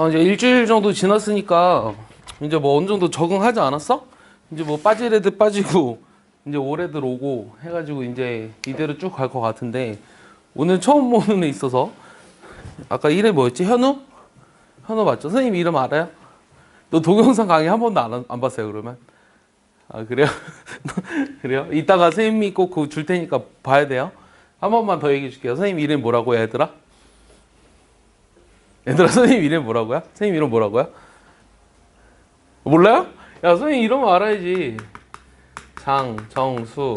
이제 일주일 정도 지났으니까 이제 뭐 어느 정도 적응하지 않았어? 이제 뭐 빠질 애들 빠지고 이제 올 애들 오고 해가지고 이제 이대로 쭉 갈 것 같은데 오늘 처음 보는 애 있어서 아까 이름 뭐였지? 현우? 현우 맞죠? 선생님 이름 알아요? 너 동영상 강의 한 번도 안 봤어요 그러면? 아 그래요? 그래요? 이따가 선생님이 꼭 그거 줄 테니까 봐야 돼요. 한 번만 더 얘기해 줄게요. 선생님 이름 뭐라고요 얘들아? 얘들아 선생님 이름 뭐라고요? 선생님 이름 뭐라고요? 몰라요? 야 선생님 이름 알아야지. 장정수.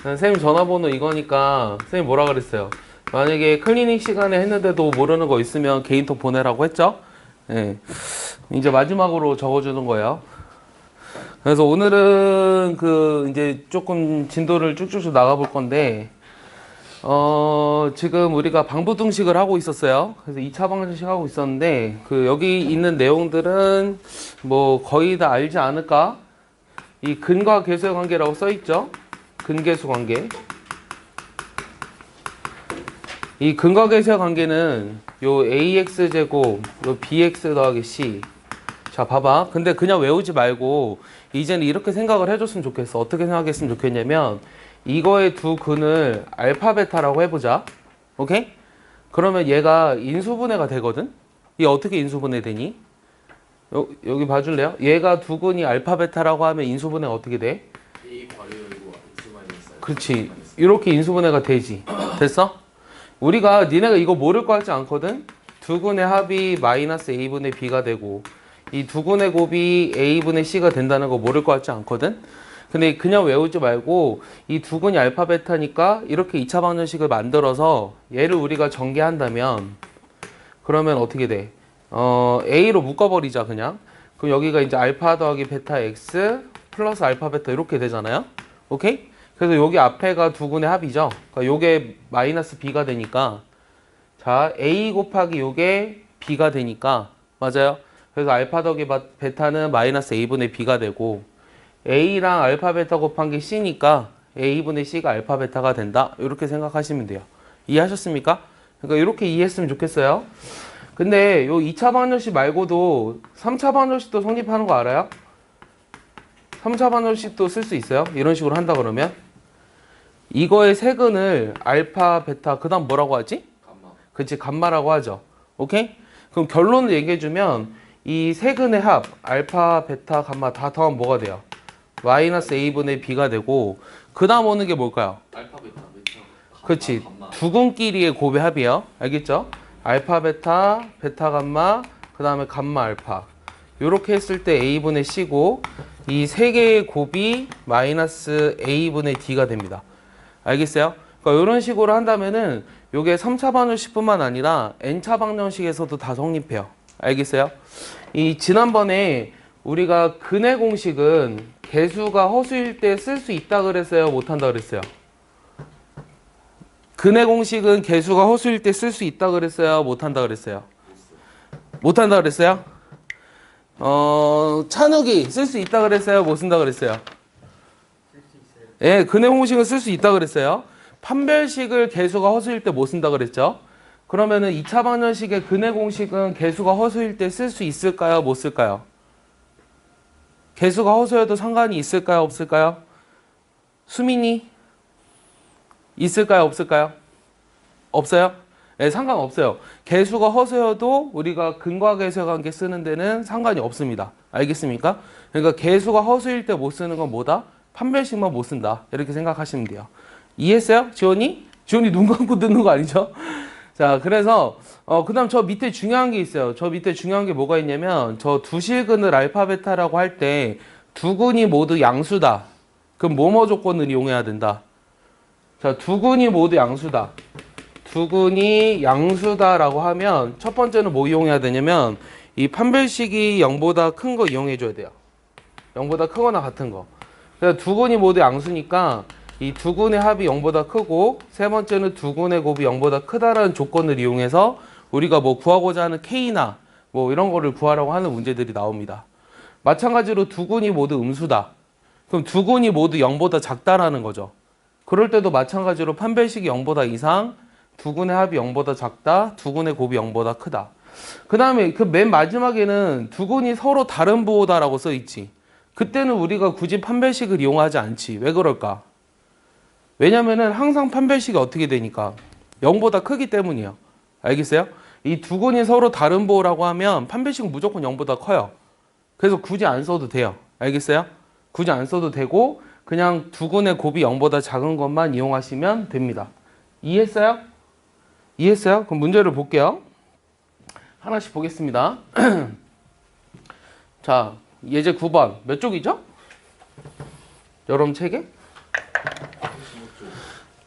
선생님 전화번호 이거니까 선생님 뭐라 그랬어요? 만약에 클리닉 시간에 했는데도 모르는 거 있으면 개인톡 보내라고 했죠? 네. 이제 마지막으로 적어주는 거예요. 그래서 오늘은 이제 조금 진도를 쭉쭉쭉 나가볼 건데, 지금 우리가 방부등식을 하고 있었어요. 그래서 2차 방정식 하고 있었는데, 여기 있는 내용들은 뭐 거의 다 알지 않을까? 이 근과 계수의 관계라고 써있죠? 근계수 관계. 이 근과 계수의 관계는 요 ax제곱, 요 bx 더하기 c. 자, 봐봐. 근데 그냥 외우지 말고 이제는 이렇게 생각을 해줬으면 좋겠어. 어떻게 생각했으면 좋겠냐면 이거의 두 근을 알파 베타라고 해보자. 오케이? 그러면 얘가 인수분해가 되거든? 얘 어떻게 인수분해 되니? 여기 봐줄래요? 얘가 두 근이 알파 베타라고 하면 인수분해가 어떻게 돼? A 괄호열고 X 마이너스 알파. 그렇지. 이렇게 인수분해가 되지. 됐어? 우리가 니네가 이거 모를 것 같지 않거든? 두 근의 합이 마이너스 a분의 b가 되고 이 두 근의 곱이 a분의 c가 된다는 거 모를 것 같지 않거든? 근데 그냥 외우지 말고 이 두 근이 알파 베타니까 이렇게 2차 방정식을 만들어서 얘를 우리가 전개한다면 그러면 어떻게 돼? a로 묶어버리자 그냥. 그럼 여기가 이제 알파 더하기 베타 x 플러스 알파 베타 이렇게 되잖아요. 오케이? 그래서 여기 앞에가 두 근의 합이죠. 그러니까 요게 마이너스 b가 되니까 자 a 곱하기 요게 b가 되니까 맞아요. 그래서 알파 더하기 베타는 마이너스 a분의 b가 되고 a랑 알파 베타 곱한 게 c니까 a분의 c가 알파 베타가 된다. 이렇게 생각하시면 돼요. 이해하셨습니까? 그러니까 이렇게 이해했으면 좋겠어요. 근데 요 2차 방정식 말고도 3차 방정식도 성립하는 거 알아요? 3차 방정식도 쓸 수 있어요. 이런 식으로 한다 그러면 이거의 세근을 알파, 베타, 그 다음 뭐라고 하지? 감마. 그치, 감마라고 하죠. 오케이? 그럼 결론을 얘기해주면 이 세근의 합, 알파, 베타, 감마 다 더하면 뭐가 돼요? 마이너스 a분의 b가 되고 그 다음 오는 게 뭘까요? 알파 베타 베타. 그치, 감마. 두 근끼리의 곱의 합이에요. 알겠죠? 알파, 베타, 베타, 감마, 그 다음에 감마, 알파. 요렇게 했을 때 a분의 c고 이 세 개의 곱이 마이너스 a분의 d가 됩니다. 알겠어요? 그러니까 이런 식으로 한다면은 요게 3차 방정식뿐만 아니라 n차 방정식에서도 다 성립해요. 알겠어요? 이 지난번에 우리가 근의 공식은 개수가 허수일 때 쓸 수 있다 그랬어요? 못 한다 그랬어요? 근의 공식은 개수가 허수일 때 쓸 수 있다 그랬어요? 못 한다 그랬어요? 못 한다 그랬어요? 찬욱이 쓸 수 있다 그랬어요? 못 쓴다 그랬어요? 예, 근의 공식은 쓸 수 있다 그랬어요. 판별식을 개수가 허수일 때 못 쓴다 그랬죠. 그러면은 2차 방정식의 근의 공식은 개수가 허수일 때 쓸 수 있을까요? 못 쓸까요? 개수가 허수여도 상관이 있을까요? 없을까요? 수민이 있을까요? 없을까요? 없어요? 네, 상관없어요. 개수가 허수여도 우리가 근과 계수의 관계 쓰는 데는 상관이 없습니다. 알겠습니까? 그러니까 개수가 허수일 때 못 쓰는 건 뭐다? 판별식만 못 쓴다. 이렇게 생각하시면 돼요. 이해했어요? 지원이? 지원이 눈 감고 듣는 거 아니죠? 자, 그래서 그 다음 저 밑에 중요한 게 있어요. 저 밑에 중요한 게 뭐가 있냐면 저 두 실근을 알파 베타라고 할 때 두 근이 모두 양수다. 그럼 뭐뭐 조건을 이용해야 된다. 자, 두 근이 모두 양수다. 두 근이 양수다라고 하면 첫 번째는 뭐 이용해야 되냐면 이 판별식이 0보다 큰 거 이용해 줘야 돼요. 0보다 크거나 같은 거. 그래서 두 근이 모두 양수니까 이 두 근의 합이 0보다 크고 세 번째는 두 근의 곱이 0보다 크다라는 조건을 이용해서 우리가 뭐 구하고자 하는 K나 뭐 이런 거를 구하라고 하는 문제들이 나옵니다. 마찬가지로 두 근이 모두 음수다. 그럼 두 근이 모두 0보다 작다라는 거죠. 그럴 때도 마찬가지로 판별식이 0보다 이상, 두 근의 합이 0보다 작다, 두 근의 곱이 0보다 크다. 그 다음에 그 맨 마지막에는 두근이 서로 다른 부호다라고 써 있지. 그때는 우리가 굳이 판별식을 이용하지 않지. 왜 그럴까? 왜냐면은 항상 판별식이 어떻게 되니까 0보다 크기 때문이에요. 알겠어요? 이 두근이 서로 다른 부호라고 하면 판별식은 무조건 0보다 커요. 그래서 굳이 안 써도 돼요. 알겠어요? 굳이 안 써도 되고 그냥 두근의 곱이 0보다 작은 것만 이용하시면 됩니다. 이해했어요? 이해했어요? 그럼 문제를 볼게요. 하나씩 보겠습니다. 자, 예제 9번. 몇 쪽이죠? 여러분 책에?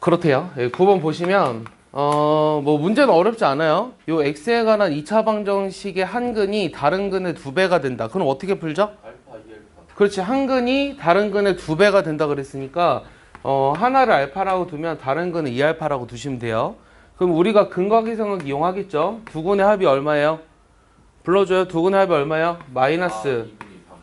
그렇대요. 예, 9번 보시면 뭐 문제는 어렵지 않아요. 요 x에 관한 2차 방정식의 한 근이 다른 근의 2배가 된다. 그럼 어떻게 풀죠? 알파 2알파. 그렇지. 한 근이 다른 근의 2배가 된다 그랬으니까 하나를 알파라고 두면 다른 근은 2알파라고 두시면 돼요. 그럼 우리가 근각이성을 이용하겠죠. 두 근의 합이 얼마예요? 불러줘요. 두 근의 합이 얼마예요? 마이너스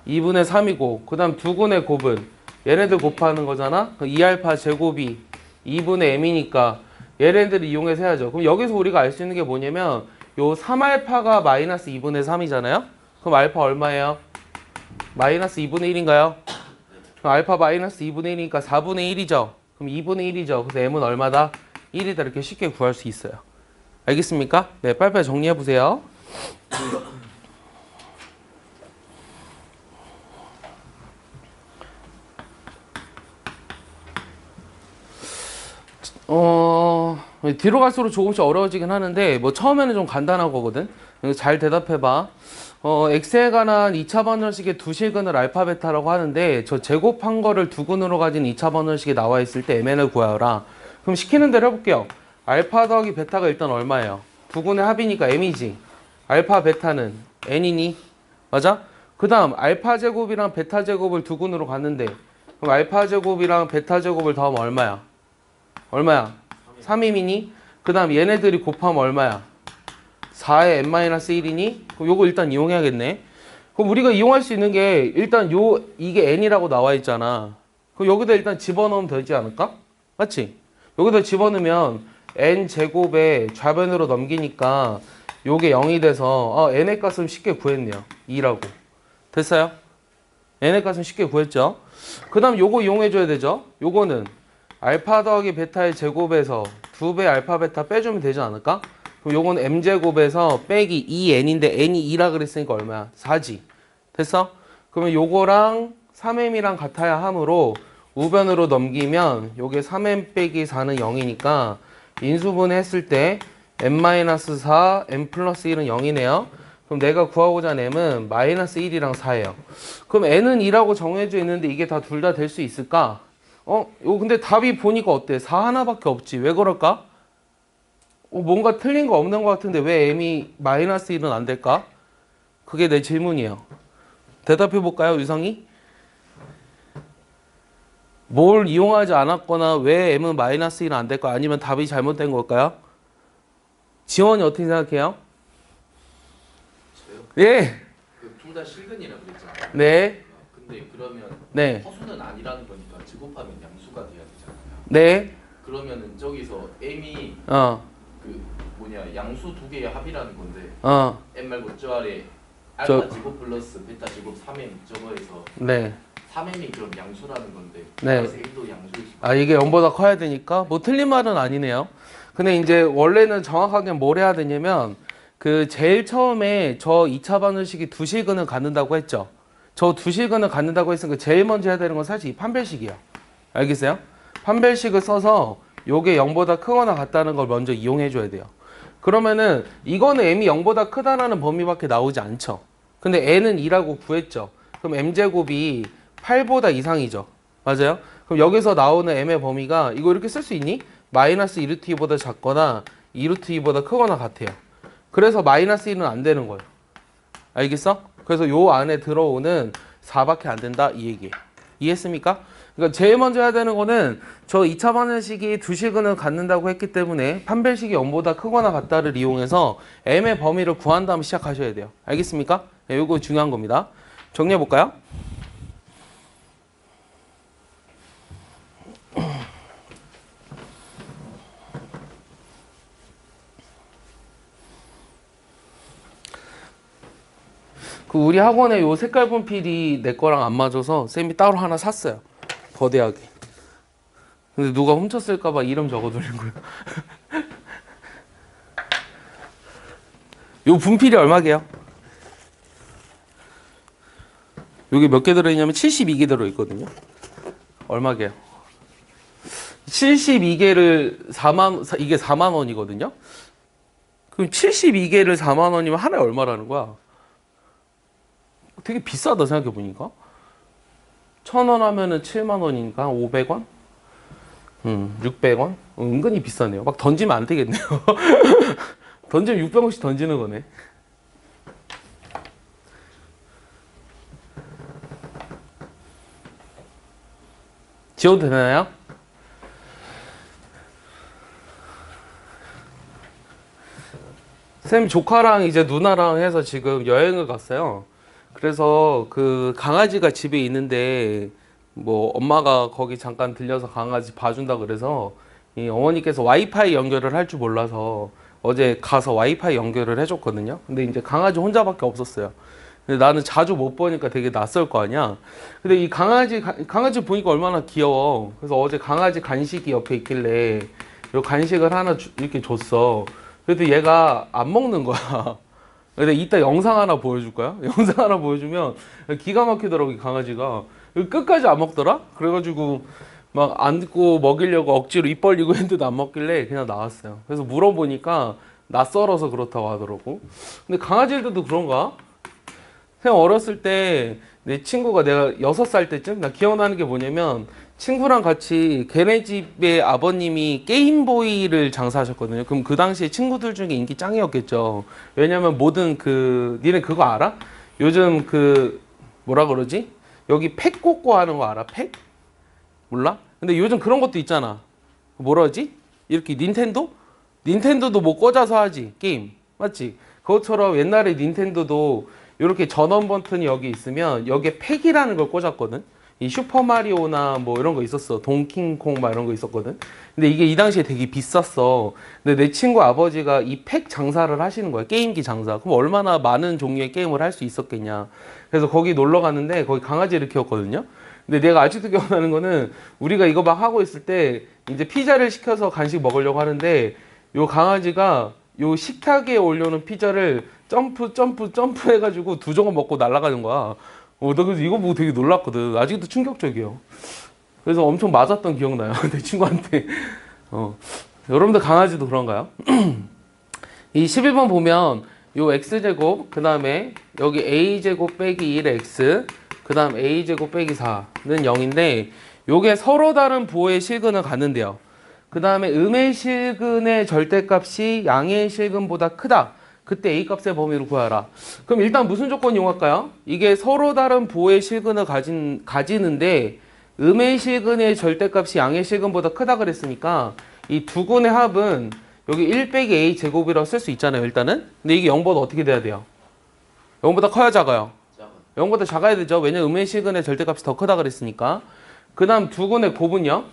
2분의 3이고 그 다음 두 근의 곱은 얘네들 곱하는 거잖아. 2알파 제곱이 2분의 m이니까 얘네들을 이용해서 해야죠. 그럼 여기서 우리가 알 수 있는 게 뭐냐면 요 3알파가 마이너스 2분의 3이잖아요. 그럼 알파 얼마예요? 마이너스 2분의 1인가요? 그럼 알파 마이너스 2분의 1이니까 4분의 1이죠. 그럼 2분의 1이죠. 그래서 m은 얼마다? 1이다. 이렇게 쉽게 구할 수 있어요. 알겠습니까? 네, 빨리빨리 정리해 보세요. 뒤로 갈수록 조금씩 어려워지긴 하는데 뭐 처음에는 좀 간단한 거거든. 잘 대답해 봐. x에 관한 2차 방정식의 두 실근을 알파 베타라고 하는데 저 제곱한 거를 두 근으로 가진 2차 방정식이 나와 있을 때 mn을 구하여라. 그럼 시키는 대로 해볼게요. 알파 더하기 베타가 일단 얼마예요? 두 근의 합이니까 m이지. 알파 베타는 n이니? 맞아? 그 다음 알파 제곱이랑 베타 제곱을 두 근으로 갔는데 그럼 알파 제곱이랑 베타 제곱을 더하면 얼마야? 얼마야? 3임이니? 그 다음 얘네들이 곱하면 얼마야? 4의 n-1이니? 그럼 요거 일단 이용해야겠네. 그럼 우리가 이용할 수 있는 게 일단 이게 n이라고 나와 있잖아. 그럼 여기다 일단 집어넣으면 되지 않을까? 맞지? 여기다 집어넣으면 n 제곱에 좌변으로 넘기니까 요게 0이 돼서 n의 값은 쉽게 구했네요. 2라고. 됐어요? n의 값은 쉽게 구했죠? 그 다음 요거 이용해줘야 되죠? 요거는 알파 더하기 베타의 제곱에서 2배 알파 베타 빼주면 되지 않을까? 그럼 요건 m제곱에서 빼기 2n인데 n이 2라 그랬으니까 얼마야? 4지. 됐어? 그러면 요거랑 3m이랑 같아야 하므로 우변으로 넘기면 요게 3m 빼기 4는 0이니까 인수분해 했을 때 m-4, m 플러스 1은 0이네요. 그럼 내가 구하고자 하는 m은 마이너스 1이랑 4예요. 그럼 n은 2라고 정해져 있는데 이게 다 둘 다 될 수 있을까? 이거 근데 답이 보니까 어때? 4 하나밖에 없지. 왜 그럴까? 뭔가 틀린 거 없는 것 같은데 왜 m이 마이너스 1은 안 될까? 그게 내 질문이에요. 대답해 볼까요, 유성이? 뭘 이용하지 않았거나 왜 m은 마이너스 1은 안 될까? 아니면 답이 잘못된 걸까요? 지원이 어떻게 생각해요? 저요? 예. 둘 다 실근이라고 그랬잖아요. 네. 근데 그러면 네. 허수는 아니라는 거니까 제곱하면 양수가 돼야 되잖아요. 네. 그러면은 저기서 m이 그 뭐냐 양수 두 개의 합이라는 건데 m 말고 저 아래 알파 제곱 플러스 베타 제곱 3m 저거에서 네. 3m이 그럼 양수라는 건데 네. 그래서 m도 양수일 수 이게 0보다 커야 되니까 뭐 틀린 말은 아니네요. 근데 이제 원래는 정확하게 뭘 해야 되냐면 그 제일 처음에 저 2차 방정식이 두 실근을 갖는다고 했죠. 저 두 실근을 갖는다고 했으니까 제일 먼저 해야 되는 건 사실 이 판별식이에요. 알겠어요? 판별식을 써서 요게 0보다 크거나 같다는 걸 먼저 이용해 줘야 돼요. 그러면은 이거는 m이 0보다 크다라는 범위밖에 나오지 않죠. 근데 n은 2라고 구했죠. 그럼 m제곱이 8보다 이상이죠. 맞아요? 그럼 여기서 나오는 m의 범위가 이거 이렇게 쓸 수 있니? 마이너스 2루트 2보다 작거나 2루트 2보다 크거나 같아요. 그래서 마이너스 1은 안 되는 거예요. 알겠어? 그래서 요 안에 들어오는 4밖에 안 된다 이 얘기예요. 이해했습니까? 그러니까 제일 먼저 해야 되는 거는 저 2차 방정식이 두 실근을 갖는다고 했기 때문에 판별식이 0보다 크거나 같다를 이용해서 m의 범위를 구한 다음 시작하셔야 돼요. 알겠습니까? 네, 요거 중요한 겁니다. 정리해 볼까요? 그 우리 학원에 요 색깔 분필이 내 거랑 안 맞아서 쌤이 따로 하나 샀어요. 거대하게. 근데 누가 훔쳤을까봐 이름 적어두는 거예요. 요 분필이 얼마게요? 여기 몇 개 들어있냐면 72개 들어있거든요. 얼마게요? 72개를 4만, 이게 4만 원이거든요. 그럼 72개를 4만 원이면 하나에 얼마라는 거야? 되게 비싸다 생각해보니까. 1,000원 하면은 7만 원이니까 500원? 600원? 은근히 비싸네요. 막 던지면 안 되겠네요. 던지면 600원씩 던지는 거네. 지워도 되나요? 쌤 조카랑 이제 누나랑 해서 지금 여행을 갔어요. 그래서 그 강아지가 집에 있는데 뭐 엄마가 거기 잠깐 들려서 강아지 봐준다 그래서 이 어머니께서 와이파이 연결을 할 줄 몰라서 어제 가서 와이파이 연결을 해줬거든요. 근데 이제 강아지 혼자밖에 없었어요. 근데 나는 자주 못 보니까 되게 낯설 거 아니야. 근데 이 강아지 보니까 얼마나 귀여워. 그래서 어제 강아지 간식이 옆에 있길래 요 간식을 하나 이렇게 줬어. 그래도 얘가 안 먹는 거야. 근데 이따 영상 하나 보여줄까요? 영상 하나 보여주면 기가 막히더라고, 이 강아지가. 끝까지 안 먹더라? 그래가지고 막 안고 먹이려고 억지로 입 벌리고 했는데도 안 먹길래 그냥 나왔어요. 그래서 물어보니까 낯설어서 그렇다고 하더라고. 근데 강아지들도 그런가? 그냥 어렸을 때 내 친구가 내가 6살 때쯤 나 기억나는 게 뭐냐면 친구랑 같이 걔네 집의 아버님이 게임보이를 장사하셨거든요. 그럼 그 당시에 친구들 중에 인기 짱이었겠죠. 왜냐면 모든 니네 그거 알아? 요즘 뭐라 그러지? 여기 팩 꽂고 하는 거 알아? 팩? 몰라? 근데 요즘 그런 것도 있잖아. 뭐라 하지? 이렇게 닌텐도도 뭐 꽂아서 하지 게임. 맞지? 그것처럼 옛날에 닌텐도도 이렇게 전원 버튼이 여기 있으면 여기에 팩이라는 걸 꽂았거든. 이 슈퍼마리오나 뭐 이런 거 있었어. 동킹콩 막 이런 거 있었거든. 근데 이게 이 당시에 되게 비쌌어. 근데 내 친구 아버지가 이 팩 장사를 하시는 거야. 게임기 장사. 그럼 얼마나 많은 종류의 게임을 할 수 있었겠냐. 그래서 거기 놀러 갔는데 거기 강아지를 키웠거든요. 근데 내가 아직도 기억나는 거는 우리가 이거 막 하고 있을 때 이제 피자를 시켜서 간식 먹으려고 하는데 요 강아지가 요 식탁에 올려놓은 피자를 점프 해가지고 2조각 먹고 날아가는 거야. 나 그래서 이거 보고 되게 놀랐거든. 아직도 충격적이에요. 그래서 엄청 맞았던 기억나요. 내 친구한테. 여러분들 강아지도 그런가요? 이 11번 보면 요 x제곱, 그 다음에 여기 a제곱 빼기 1의 x, 그 다음 a제곱 빼기 4는 0인데 요게 서로 다른 부호의 실근을 갖는데요. 그 다음에 음의 실근의 절대값이 양의 실근보다 크다. 그때 a 값의 범위를 구하라. 그럼 일단 무슨 조건 이용할까요? 이게 서로 다른 부호의 실근을 가지는데 음의 실근의 절대값이 양의 실근보다 크다 그랬으니까 이 두 근의 합은 여기 1 빼기 a 제곱이라고 쓸 수 있잖아요, 일단은. 근데 이게 0보다 어떻게 돼야 돼요? 0보다 커야 작아요? 0보다 작아야 되죠. 왜냐면 음의 실근의 절대값이 더 크다 그랬으니까. 그 다음 두 근의 곱은요?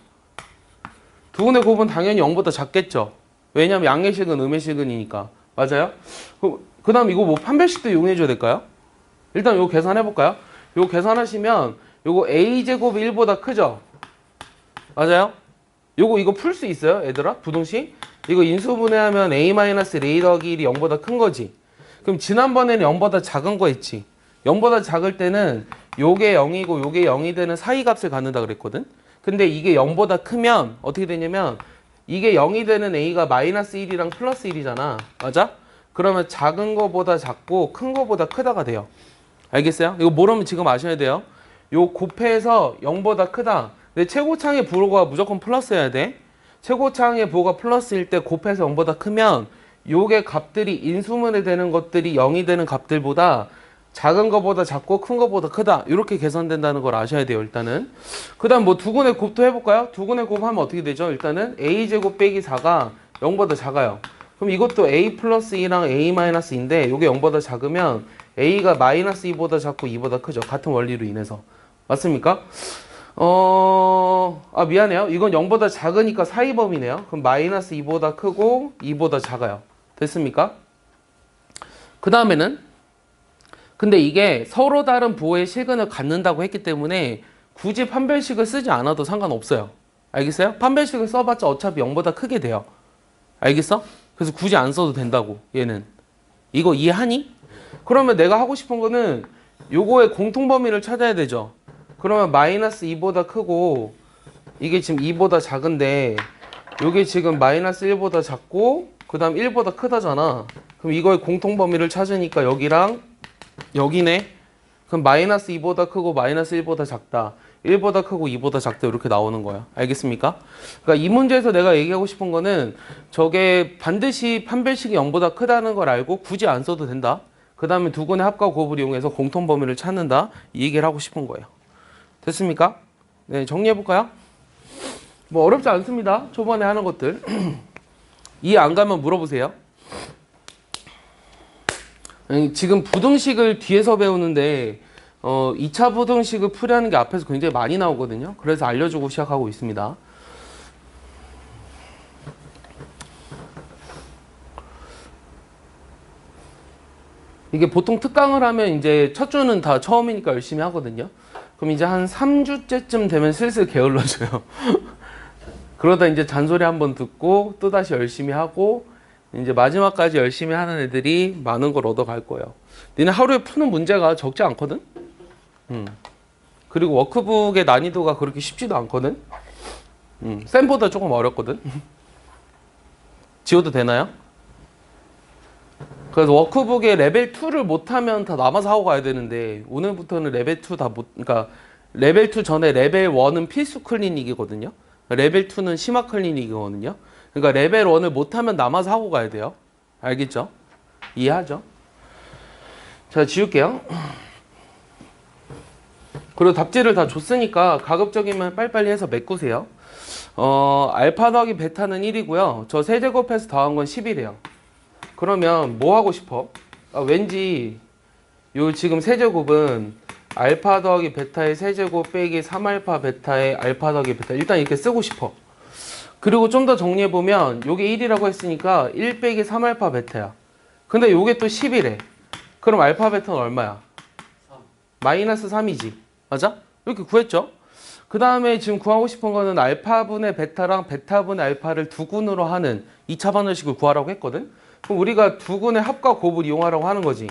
두 근의 곱은 당연히 0보다 작겠죠. 왜냐면 양의 실근, 음의 실근이니까. 맞아요? 그 다음 이거 뭐 판별식도 이용해 줘야 될까요? 일단 이거 계산해 볼까요? 이거 계산하시면 요거 a제곱이 1보다 크죠? 맞아요? 이거 풀 수 있어요, 얘들아? 부등식? 이거 인수분해하면 a-레이 더하기 1이 0보다 큰 거지. 그럼 지난번에는 0보다 작은 거 했지. 0보다 작을 때는 요게 0이고 요게 0이 되는 사이 값을 갖는다 그랬거든. 근데 이게 0보다 크면 어떻게 되냐면 이게 0이 되는 a가 마이너스 1이랑 플러스 1이잖아. 맞아? 그러면 작은 거보다 작고 큰 거보다 크다가 돼요. 알겠어요? 이거 모르면 지금 아셔야 돼요. 요 곱해서 0보다 크다. 근데 최고창의 부호가 무조건 플러스여야 돼. 최고창의 부호가 플러스일 때 곱해서 0보다 크면 요게 값들이 인수분해 되는 것들이 0이 되는 값들보다 작은 거보다 작고 큰 거보다 크다. 이렇게 계산된다는 걸 아셔야 돼요, 일단은. 그 다음 뭐 두근의 곱도 해볼까요? 두근의 곱 하면 어떻게 되죠? 일단은 a제곱 빼기 4가 0보다 작아요. 그럼 이것도 a 플러스 2랑 a 마이너스 2인데 이게 0보다 작으면 a가 마이너스 2보다 작고 2보다 크죠. 같은 원리로 인해서. 맞습니까? 미안해요. 이건 0보다 작으니까 사이범위네요. 그럼 마이너스 2보다 크고 2보다 작아요. 됐습니까? 그 다음에는 근데 이게 서로 다른 부호의 실근을 갖는다고 했기 때문에 굳이 판별식을 쓰지 않아도 상관없어요. 알겠어요? 판별식을 써봤자 어차피 0보다 크게 돼요. 알겠어? 그래서 굳이 안 써도 된다고, 얘는. 이거 이해하니? 그러면 내가 하고 싶은 거는 요거의 공통범위를 찾아야 되죠. 그러면 마이너스 2보다 크고 이게 지금 2보다 작은데 요게 지금 마이너스 1보다 작고 그 다음 1보다 크다잖아. 그럼 이거의 공통범위를 찾으니까 여기랑 여기네. 그럼 마이너스 2보다 크고 마이너스 1보다 작다. 1보다 크고 2보다 작다 이렇게 나오는 거야. 알겠습니까? 그러니까 이 문제에서 내가 얘기하고 싶은 거는 저게 반드시 판별식이 0보다 크다는 걸 알고 굳이 안 써도 된다. 그 다음에 두근의 합과 곱을 이용해서 공통범위를 찾는다. 이 얘기를 하고 싶은 거예요. 됐습니까? 네, 정리해볼까요? 뭐 어렵지 않습니다. 초반에 하는 것들. 이해 안 가면 물어보세요. 지금 부등식을 뒤에서 배우는데 2차 부등식을 풀이하는 게 앞에서 굉장히 많이 나오거든요. 그래서 알려주고 시작하고 있습니다. 이게 보통 특강을 하면 이제 첫 주는 다 처음이니까 열심히 하거든요. 그럼 이제 한 3주째쯤 되면 슬슬 게을러져요. 그러다 이제 잔소리 한번 듣고 또다시 열심히 하고 이제 마지막까지 열심히 하는 애들이 많은 걸 얻어갈 거예요. 니네 하루에 푸는 문제가 적지 않거든? 그리고 워크북의 난이도가 그렇게 쉽지도 않거든? 쌤보다 조금 어렵거든? 지워도 되나요? 그래서 워크북의 레벨 2를 못하면 다 남아서 하고 가야 되는데 오늘부터는 레벨 2 다 못, 그러니까 레벨 2 전에 레벨 1은 필수 클리닉이거든요. 레벨 2는 심화 클리닉이거든요. 그러니까 레벨 1을 못하면 남아서 하고 가야 돼요. 알겠죠? 이해하죠? 자, 지울게요. 그리고 답지를 다 줬으니까 가급적이면 빨리빨리 해서 메꾸세요. 알파 더하기 베타는 1이고요. 저 세제곱해서 더한 건 10이래요. 그러면 뭐 하고 싶어? 왠지 요 지금 세제곱은 알파 더하기 베타의 세제곱 빼기 3알파 베타의 알파 더하기 베타 일단 이렇게 쓰고 싶어. 그리고 좀 더 정리해보면 요게 1이라고 했으니까 1 빼기 3알파 베타야. 근데 요게 또 10이래. 그럼 알파 베타는 얼마야? 3. 마이너스 3이지. 맞아? 이렇게 구했죠? 그 다음에 지금 구하고 싶은 거는 알파분의 베타랑 베타분의 알파를 두근으로 하는 2차 반응식을 구하라고 했거든? 그럼 우리가 두근의 합과 곱을 이용하라고 하는 거지.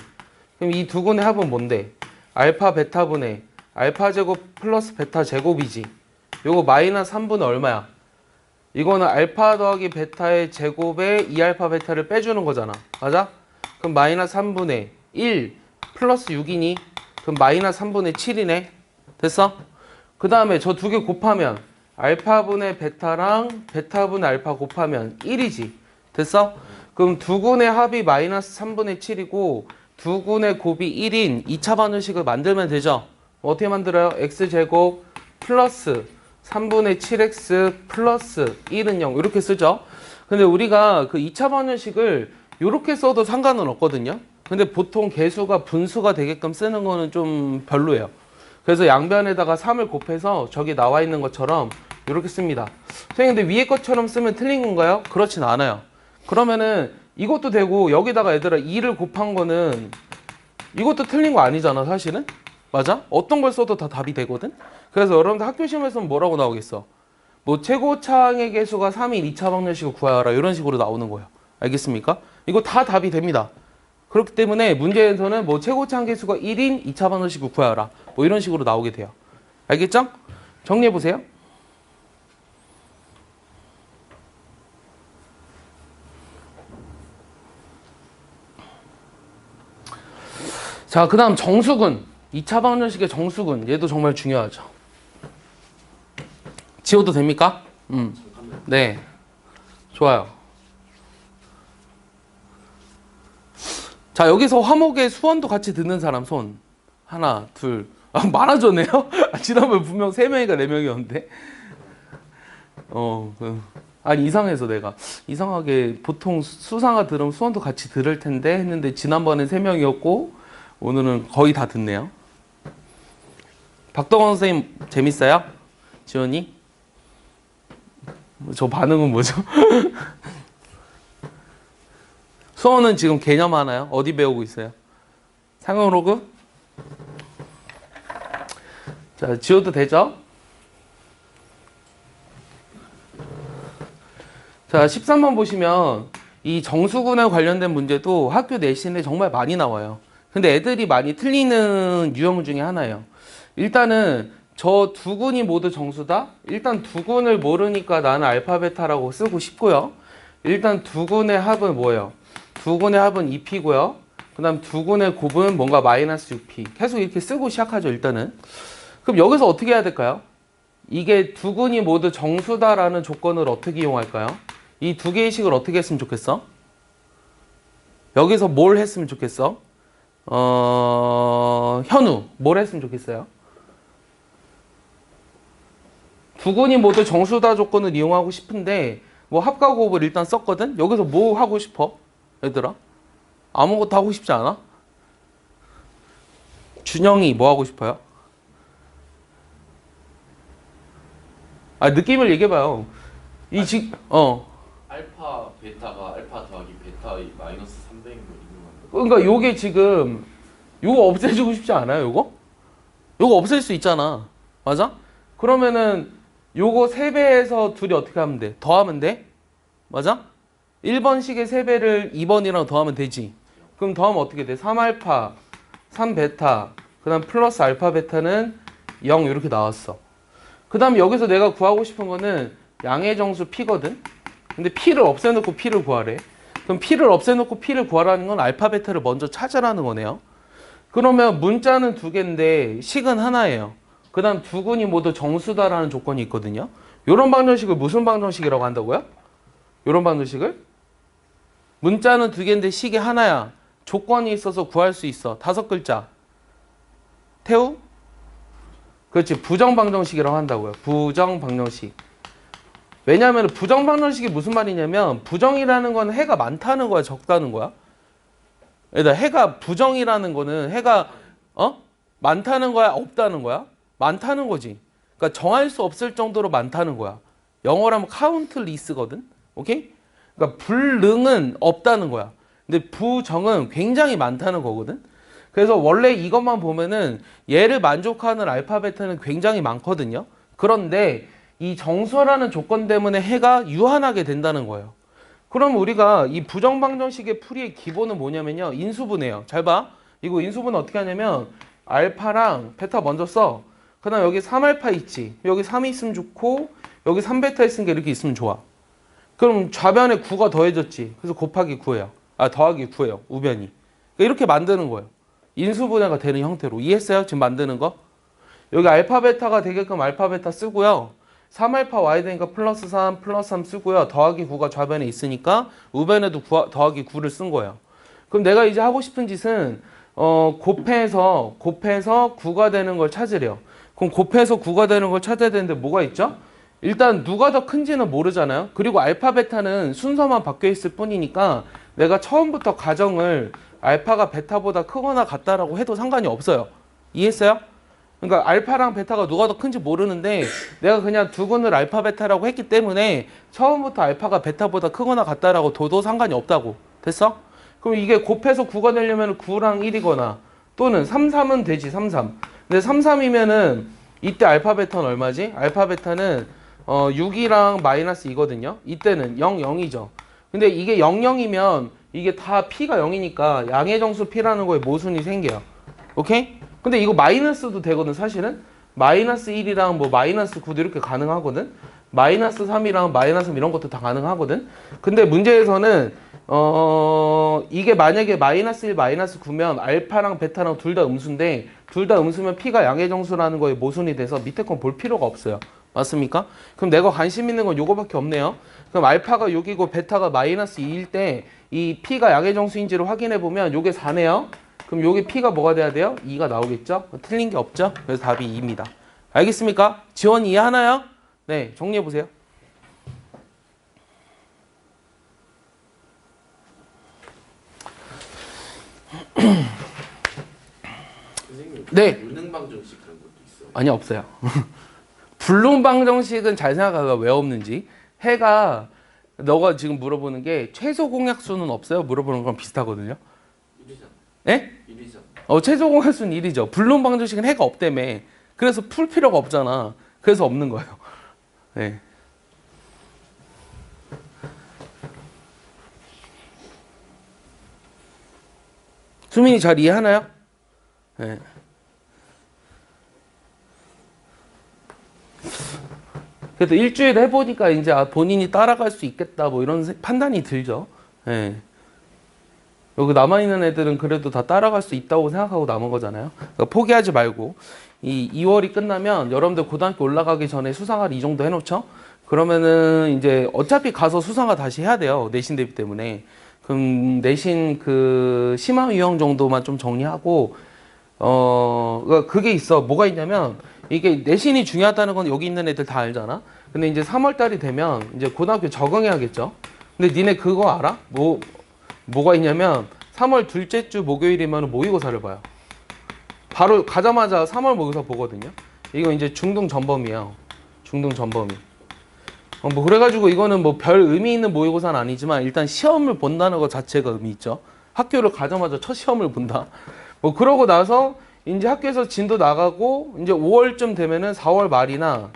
그럼 이 두근의 합은 뭔데? 알파 베타분의 알파 제곱 플러스 베타 제곱이지. 요거 마이너스 3분의 얼마야? 이거는 알파 더하기 베타의 제곱에 2알파 베타를 빼주는 거잖아. 맞아? 그럼 마이너스 3분의 1 플러스 6이니? 그럼 마이너스 3분의 7이네. 됐어? 그 다음에 저 두 개 곱하면 알파분의 베타랑 베타분의 알파 곱하면 1이지. 됐어? 그럼 두근의 합이 마이너스 3분의 7이고 두근의 곱이 1인 2차 반응식을 만들면 되죠. 어떻게 만들어요? x제곱 플러스 3분의 7x 플러스 1은 0 이렇게 쓰죠. 근데 우리가 그 2차 반응식을 이렇게 써도 상관은 없거든요. 근데 보통 개수가 분수가 되게끔 쓰는 거는 좀 별로예요. 그래서 양변에다가 3을 곱해서 저기 나와 있는 것처럼 이렇게 씁니다. 선생님 근데 위에 것처럼 쓰면 틀린 건가요? 그렇진 않아요. 그러면은 이것도 되고 여기다가 얘들아 2를 곱한 거는 이것도 틀린 거 아니잖아 사실은? 맞아? 어떤 걸 써도 다 답이 되거든? 그래서 여러분들 학교 시험에서는 뭐라고 나오겠어? 뭐 최고차항의 개수가 3인 2차 방정식을 구하라 이런 식으로 나오는 거예요. 알겠습니까? 이거 다 답이 됩니다. 그렇기 때문에 문제에서는 뭐 최고차항 개수가 1인 2차 방정식을 구하라 뭐 이런 식으로 나오게 돼요. 알겠죠? 정리해 보세요. 자, 그 다음 정수근. 2차 방정식의 정수근. 얘도 정말 중요하죠. 지워도 됩니까? 네. 좋아요. 자, 여기서 화목의 수원도 같이 듣는 사람 손. 하나, 둘. 아, 많아졌네요? 지난번에 분명 3명인가 4명이었는데. 아니, 이상해서 내가. 이상하게 보통 수상아 들으면 수원도 같이 들을 텐데 했는데 지난번엔 3명이었고 오늘은 거의 다 듣네요. 박동원 선생님 재밌어요? 지원이? 저 반응은 뭐죠? 수원은 지금 개념 하나요? 어디 배우고 있어요? 상용로그? 자, 지워도 되죠? 자, 13번 보시면 이 정수군에 관련된 문제도 학교 내신에 정말 많이 나와요. 근데 애들이 많이 틀리는 유형 중에 하나예요. 일단은 저 두 군이 모두 정수다? 일단 두 군을 모르니까 나는 알파, 베타라고 쓰고 싶고요. 일단 두 군의 합은 뭐예요? 두 군의 합은 2p고요. 그 다음 두 군의 곱은 뭔가 마이너스 6p. 계속 이렇게 쓰고 시작하죠, 일단은. 그럼 여기서 어떻게 해야 될까요? 이게 두 군이 모두 정수다라는 조건을 어떻게 이용할까요? 이 두 개의 식을 어떻게 했으면 좋겠어? 여기서 뭘 했으면 좋겠어? 현우, 뭘 했으면 좋겠어요? 두 군이 모두 정수다 조건을 이용하고 싶은데 뭐 합과 곱을 일단 썼거든? 여기서 뭐 하고 싶어? 얘들아? 아무것도 하고 싶지 않아? 준영이 뭐 하고 싶어요? 아, 느낌을 얘기해봐요. 알파 베타가 알파 더하기 베타의 마이너스 300인 거 있는 건데. 그러니까 요게 지금 요거 없애주고 싶지 않아요, 요거? 요거 없앨 수 있잖아. 맞아? 그러면은 요거 3배에서 둘이 어떻게 하면 돼? 더하면 돼? 맞아? 1번식의 3배를 2번이랑 더하면 되지. 그럼 더하면 어떻게 돼? 3알파, 3베타, 그 다음 플러스 알파 베타는 0 이렇게 나왔어. 그 다음 여기서 내가 구하고 싶은 거는 양의 정수 p거든? 근데 p를 없애놓고 p를 구하래. 그럼 p를 없애놓고 p를 구하라는 건 알파 베타를 먼저 찾으라는 거네요. 그러면 문자는 두 개인데 식은 하나예요. 그 다음 두 군이 모두 정수다라는 조건이 있거든요. 이런 방정식을 무슨 방정식이라고 한다고요? 이런 방정식을? 문자는 두 개인데 식이 하나야. 조건이 있어서 구할 수 있어. 5글자. 태우? 그렇지. 부정방정식이라고 한다고요. 부정방정식. 왜냐하면 부정방정식이 무슨 말이냐면 부정이라는 건 해가 많다는 거야, 적다는 거야? 해가 부정이라는 거는 해가 많다는 거야, 없다는 거야? 많다는 거지. 그러니까 정할 수 없을 정도로 많다는 거야. 영어로 하면 countless거든. 오케이? 그러니까 불능은 없다는 거야. 근데 부정은 굉장히 많다는 거거든. 그래서 원래 이것만 보면은 얘를 만족하는 알파 베타는 굉장히 많거든요. 그런데 이 정수라는 조건 때문에 해가 유한하게 된다는 거예요. 그럼 우리가 이 부정방정식의 풀이의 기본은 뭐냐면요. 인수분해요. 잘 봐. 이거 인수분해 어떻게 하냐면 알파랑 베타 먼저 써. 그 다음 여기 3알파 있지. 여기 3이 있으면 좋고 여기 3베타 있으니까 이렇게 있으면 좋아. 그럼 좌변에 9가 더해졌지. 그래서 곱하기 9예요. 아, 더하기 9예요. 우변이. 그러니까 이렇게 만드는 거예요. 인수분해가 되는 형태로. 이해했어요? 지금 만드는 거? 여기 알파 베타가 되게끔 알파 베타 쓰고요. 3알파 와야 되니까 플러스 3 플러스 3 쓰고요. 더하기 9가 좌변에 있으니까 우변에도 더하기 9를 쓴 거예요. 그럼 내가 이제 하고 싶은 짓은 곱해서 9가 되는 걸 찾으래요. 그럼 곱해서 9가 되는 걸 찾아야 되는데 뭐가 있죠? 일단 누가 더 큰지는 모르잖아요. 그리고 알파 베타는 순서만 바뀌어 있을 뿐이니까 내가 처음부터 가정을 알파가 베타보다 크거나 같다라고 해도 상관이 없어요. 이해했어요? 그러니까 알파랑 베타가 누가 더 큰지 모르는데 내가 그냥 두 군을 알파 베타라고 했기 때문에 처음부터 알파가 베타보다 크거나 같다라고 둬도 상관이 없다고. 됐어? 그럼 이게 곱해서 9가 되려면 9랑 1이거나 또는 3, 3은 되지. 3, 3. 근데 3, 3이면은 이때 알파 베타는 얼마지? 알파 베타는 6이랑 마이너스 2거든요. 이때는 0, 0이죠. 근데 이게 0, 0이면 이게 다 p가 0이니까 양의 정수 p라는 거에 모순이 생겨요. 오케이? 근데 이거 마이너스도 되거든, 사실은. 마이너스 1이랑 뭐 마이너스 9도 이렇게 가능하거든. 마이너스 3이랑 마이너스 3 이런 것도 다 가능하거든. 근데 문제에서는 이게 만약에 마이너스 1, 마이너스 9면 알파랑 베타랑 둘 다 음수인데 둘 다 음수면 p가 양의 정수라는 거에 모순이 돼서 밑에 건 볼 필요가 없어요. 맞습니까? 그럼 내가 관심 있는 건 요거밖에 없네요. 그럼 알파가 6이고 베타가 마이너스 2일 때 이 p가 양의 정수인지를 확인해 보면 요게 4네요. 그럼 요게 p가 뭐가 돼야 돼요? 2가 나오겠죠? 틀린 게 없죠? 그래서 답이 2입니다. 알겠습니까? 지원 이해하나요? 네, 정리해 보세요. 선생님, 네. 불능 방정식 그런 것도 있어요. 아니, 없어요. 불능 방정식은 잘 생각해봐. 왜 없는지. 해가 너가 지금 물어보는 게 최소 공약수는 없어요? 물어보는 거랑 비슷하거든요. 1이잖아. 예? 1이잖아. 최종 공약수는 1이죠. 불론 방정식은 해가 없다며. 그래서 풀 필요가 없잖아. 그래서 없는 거예요. 네. 수민이 잘 이해하나요? 네. 그래도 일주일 해보니까 이제 본인이 따라갈 수 있겠다 뭐 이런 판단이 들죠. 네. 여기 남아있는 애들은 그래도 다 따라갈 수 있다고 생각하고 남은 거잖아요. 그러니까 포기하지 말고 이 2월이 끝나면 여러분들 고등학교 올라가기 전에 수상할 이 정도 해놓죠. 그러면은 이제 어차피 가서 수상화 다시 해야 돼요. 내신 대비 때문에. 그럼 내신 그 심화 유형 정도만 좀 정리하고 그러니까 그게 있어. 뭐가 있냐면 이게 내신이 중요하다는 건 여기 있는 애들 다 알잖아. 근데 이제 3월 달이 되면 이제 고등학교 적응해야겠죠. 근데 니네 그거 알아? 뭐가 있냐면 3월 둘째 주 목요일이면 모의고사를 봐요. 바로 가자마자 3월 모의고사 보거든요. 이거 이제 중등 전범이에요. 중등 전범이. 뭐 그래가지고 이거는 뭐 별 의미 있는 모의고사는 아니지만 일단 시험을 본다는 것 자체가 의미 있죠. 학교를 가자마자 첫 시험을 본다. 뭐 그러고 나서 이제 학교에서 진도 나가고 이제 5월쯤 되면은 4월 말이나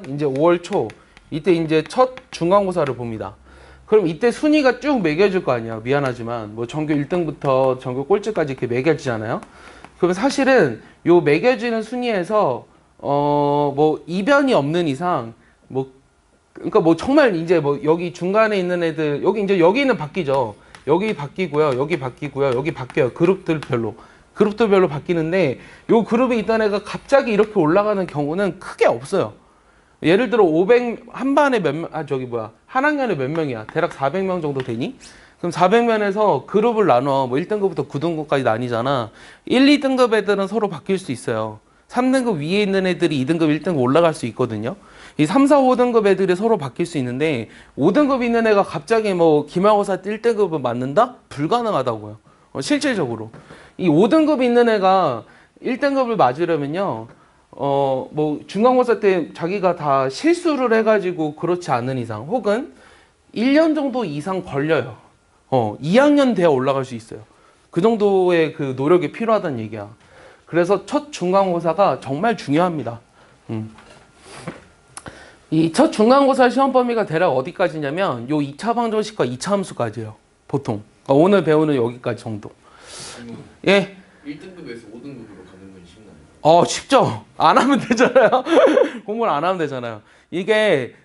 이제 5월 초 이때 이제 첫 중간고사를 봅니다. 그럼 이때 순위가 쭉 매겨질 거 아니야. 미안하지만 뭐 전교 1등부터 전교 꼴찌까지 이렇게 매겨지잖아요. 그럼 사실은 요 매겨지는 순위에서 뭐 이변이 없는 이상 뭐 그러니까 뭐 정말 이제 뭐 여기 중간에 있는 애들 여기 이제 여기는 바뀌죠. 여기 바뀌고요. 여기 바뀌고요. 여기 바뀌어요. 그룹들별로 바뀌는데 요 그룹에 있던 애가 갑자기 이렇게 올라가는 경우는 크게 없어요. 예를 들어 500 한 반에 몇 명, 한 학년에 몇 명이야? 대략 400명 정도 되니? 그럼 400명에서 그룹을 나눠. 뭐 1등급부터 9등급까지 나뉘잖아. 1, 2등급 애들은 서로 바뀔 수 있어요. 3등급 위에 있는 애들이 2등급, 1등급 올라갈 수 있거든요. 이 3, 4, 5등급 애들이 서로 바뀔 수 있는데 5등급 있는 애가 갑자기 뭐 기말고사 1등급을 맞는다? 불가능하다고요. 실질적으로. 이 5등급 있는 애가 1등급을 맞으려면요. 뭐 중간고사 때 자기가 다 실수를 해가지고 그렇지 않은 이상 혹은 1년 정도 이상 걸려요. 2학년 돼야 올라갈 수 있어요. 그 정도의 그 노력이 필요하다는 얘기야. 그래서 첫 중간고사가 정말 중요합니다. 이 첫 중간고사 시험 범위가 대략 어디까지냐면 요 2차 방정식과 2차 함수까지예요. 보통. 그러니까 오늘 배우는 여기까지 정도. 예. 1등급에서 5등급으로 가는 건 쉽나요? 쉽죠. 안 하면 되잖아요. 공부를 안 하면 되잖아요. 이게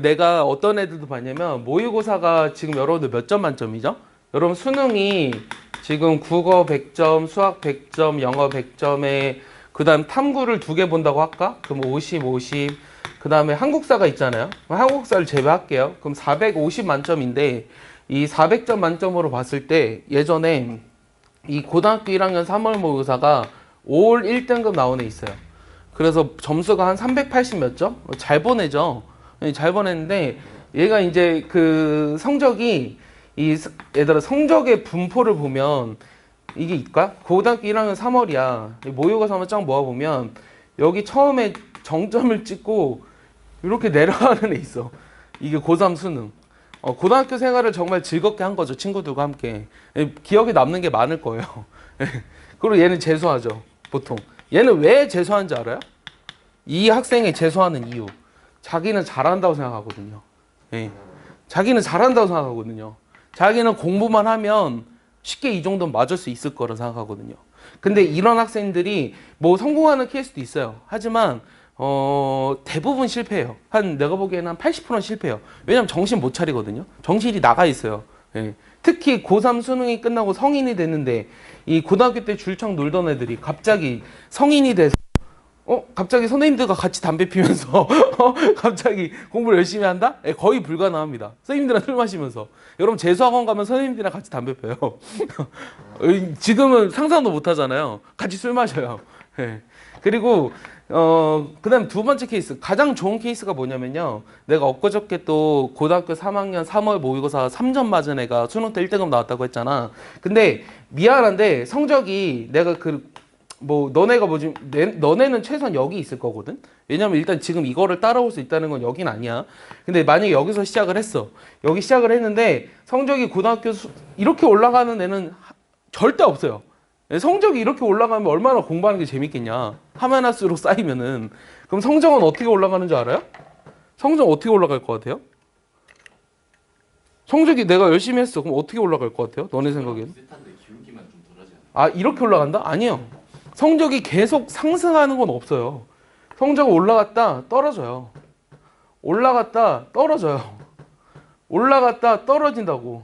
내가 어떤 애들도 봤냐면 모의고사가 지금 여러분들 몇 점 만점이죠? 여러분 수능이 지금 국어 100점, 수학 100점, 영어 100점에 그 다음 탐구를 2개 본다고 할까? 그럼 50, 50. 그 다음에 한국사가 있잖아요. 한국사를 제외할게요. 그럼 450 만점인데 이 400점 만점으로 봤을 때 예전에 이 고등학교 1학년 3월 모의고사가 5월 1등급 나온 애 있어요. 그래서 점수가 한 380 몇 점? 잘 보내죠. 잘 보냈는데 얘가 이제 그 성적이 얘들아 성적의 분포를 보면 이게 있까? 고등학교 1학년 3월이야. 모의고사 한번 쫙 모아보면 여기 처음에 정점을 찍고 이렇게 내려가는 애 있어. 이게 고3 수능. 고등학교 생활을 정말 즐겁게 한 거죠. 친구들과 함께. 기억에 남는 게 많을 거예요. 그리고 얘는 재수하죠. 보통. 얘는 왜 재수하는지 알아요? 이 학생이 재수하는 이유. 자기는 잘한다고 생각하거든요. 자기는 잘한다고 생각하거든요. 자기는 공부만 하면 쉽게 이 정도는 맞을 수 있을 거라 생각하거든요. 근데 이런 학생들이 뭐 성공하는 케이스도 있어요. 하지만 대부분 실패해요. 내가 보기에는 한 80%는 실패해요. 왜냐면 정신 못 차리거든요. 정신이 나가 있어요. 특히 고3 수능이 끝나고 성인이 됐는데 이 고등학교 때 줄창 놀던 애들이 갑자기 성인이 돼서 갑자기 선생님들과 같이 담배 피면서 갑자기 공부를 열심히 한다? 거의 불가능합니다. 선생님들이랑 술 마시면서. 여러분 재수학원 가면 선생님들이랑 같이 담배 펴요. 지금은 상상도 못 하잖아요. 같이 술 마셔요. 그리고 그다음 두 번째 케이스. 가장 좋은 케이스가 뭐냐면요. 내가 엊그저께 또 고등학교 3학년 3월 모의고사 3점 맞은 애가 수능 때 1등급 나왔다고 했잖아. 근데 미안한데 성적이 내가 너네가 너네는 최소한 여기 있을 거거든? 왜냐면 일단 지금 이거를 따라올 수 있다는 건 여긴 아니야. 근데 만약에 여기서 시작을 했어. 여기 시작을 했는데 성적이 고등학교 이렇게 올라가는 애는 절대 없어요. 성적이 이렇게 올라가면 얼마나 공부하는 게 재밌겠냐. 하면 할수록 쌓이면은. 그럼 성적은 어떻게 올라가는 줄 알아요? 성적 어떻게 올라갈 것 같아요? 성적이 내가 열심히 했어. 그럼 어떻게 올라갈 것 같아요? 너네 생각에는? 비슷한데 기울기만 좀 덜하지 않아? 아, 이렇게 올라간다? 아니요. 성적이 계속 상승하는 건 없어요. 성적이 올라갔다 떨어져요. 올라갔다 떨어져요. 올라갔다 떨어진다고.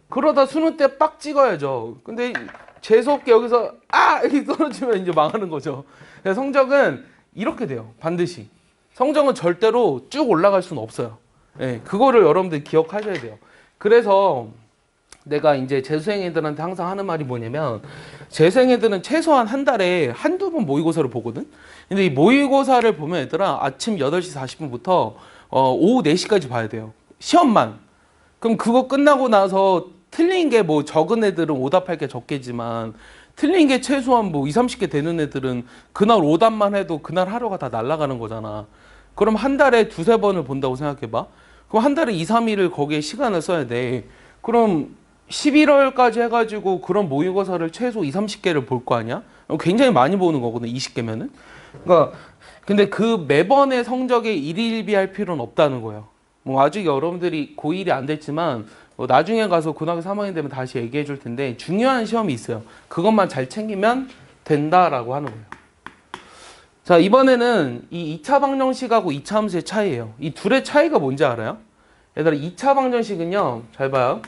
그러다 수능 때 빡 찍어야죠. 근데 재수없게 여기서 이렇게 떨어지면 이제 망하는 거죠. 그래서 성적은 이렇게 돼요. 반드시. 성적은 절대로 쭉 올라갈 수는 없어요. 예, 그거를 여러분들 기억하셔야 돼요. 그래서 내가 이제 재수생 애들한테 항상 하는 말이 뭐냐면, 재수생 애들은 최소한 한 달에 한두 번 모의고사를 보거든. 근데 이 모의고사를 보면 얘들아 아침 8시 40분부터 오후 4시까지 봐야 돼요. 시험만. 그럼 그거 끝나고 나서 틀린 게 뭐 적은 애들은 오답할 게 적겠지만, 틀린 게 최소한 뭐 20, 30개 되는 애들은 그날 오답만 해도 그날 하루가 다 날아가는 거잖아. 그럼 한 달에 두세 번을 본다고 생각해봐. 그럼 한 달에 2, 3일을 거기에 시간을 써야 돼. 그럼 11월까지 해가지고 그런 모의고사를 최소 2, 30개를 볼 거 아니야? 굉장히 많이 보는 거거든, 20개면은. 그러니까 근데 그 매번의 성적에 일희일비할 필요는 없다는 거예요. 뭐 아직 여러분들이 고1이 안 됐지만 나중에 가서 고등학교 3학년 되면 다시 얘기해 줄 텐데, 중요한 시험이 있어요. 그것만 잘 챙기면 된다라고 하는 거예요. 자, 이번에는 이 2차 방정식하고 2차 함수의 차이예요. 이 둘의 차이가 뭔지 알아요? 얘들아, 2차 방정식은요, 잘 봐요.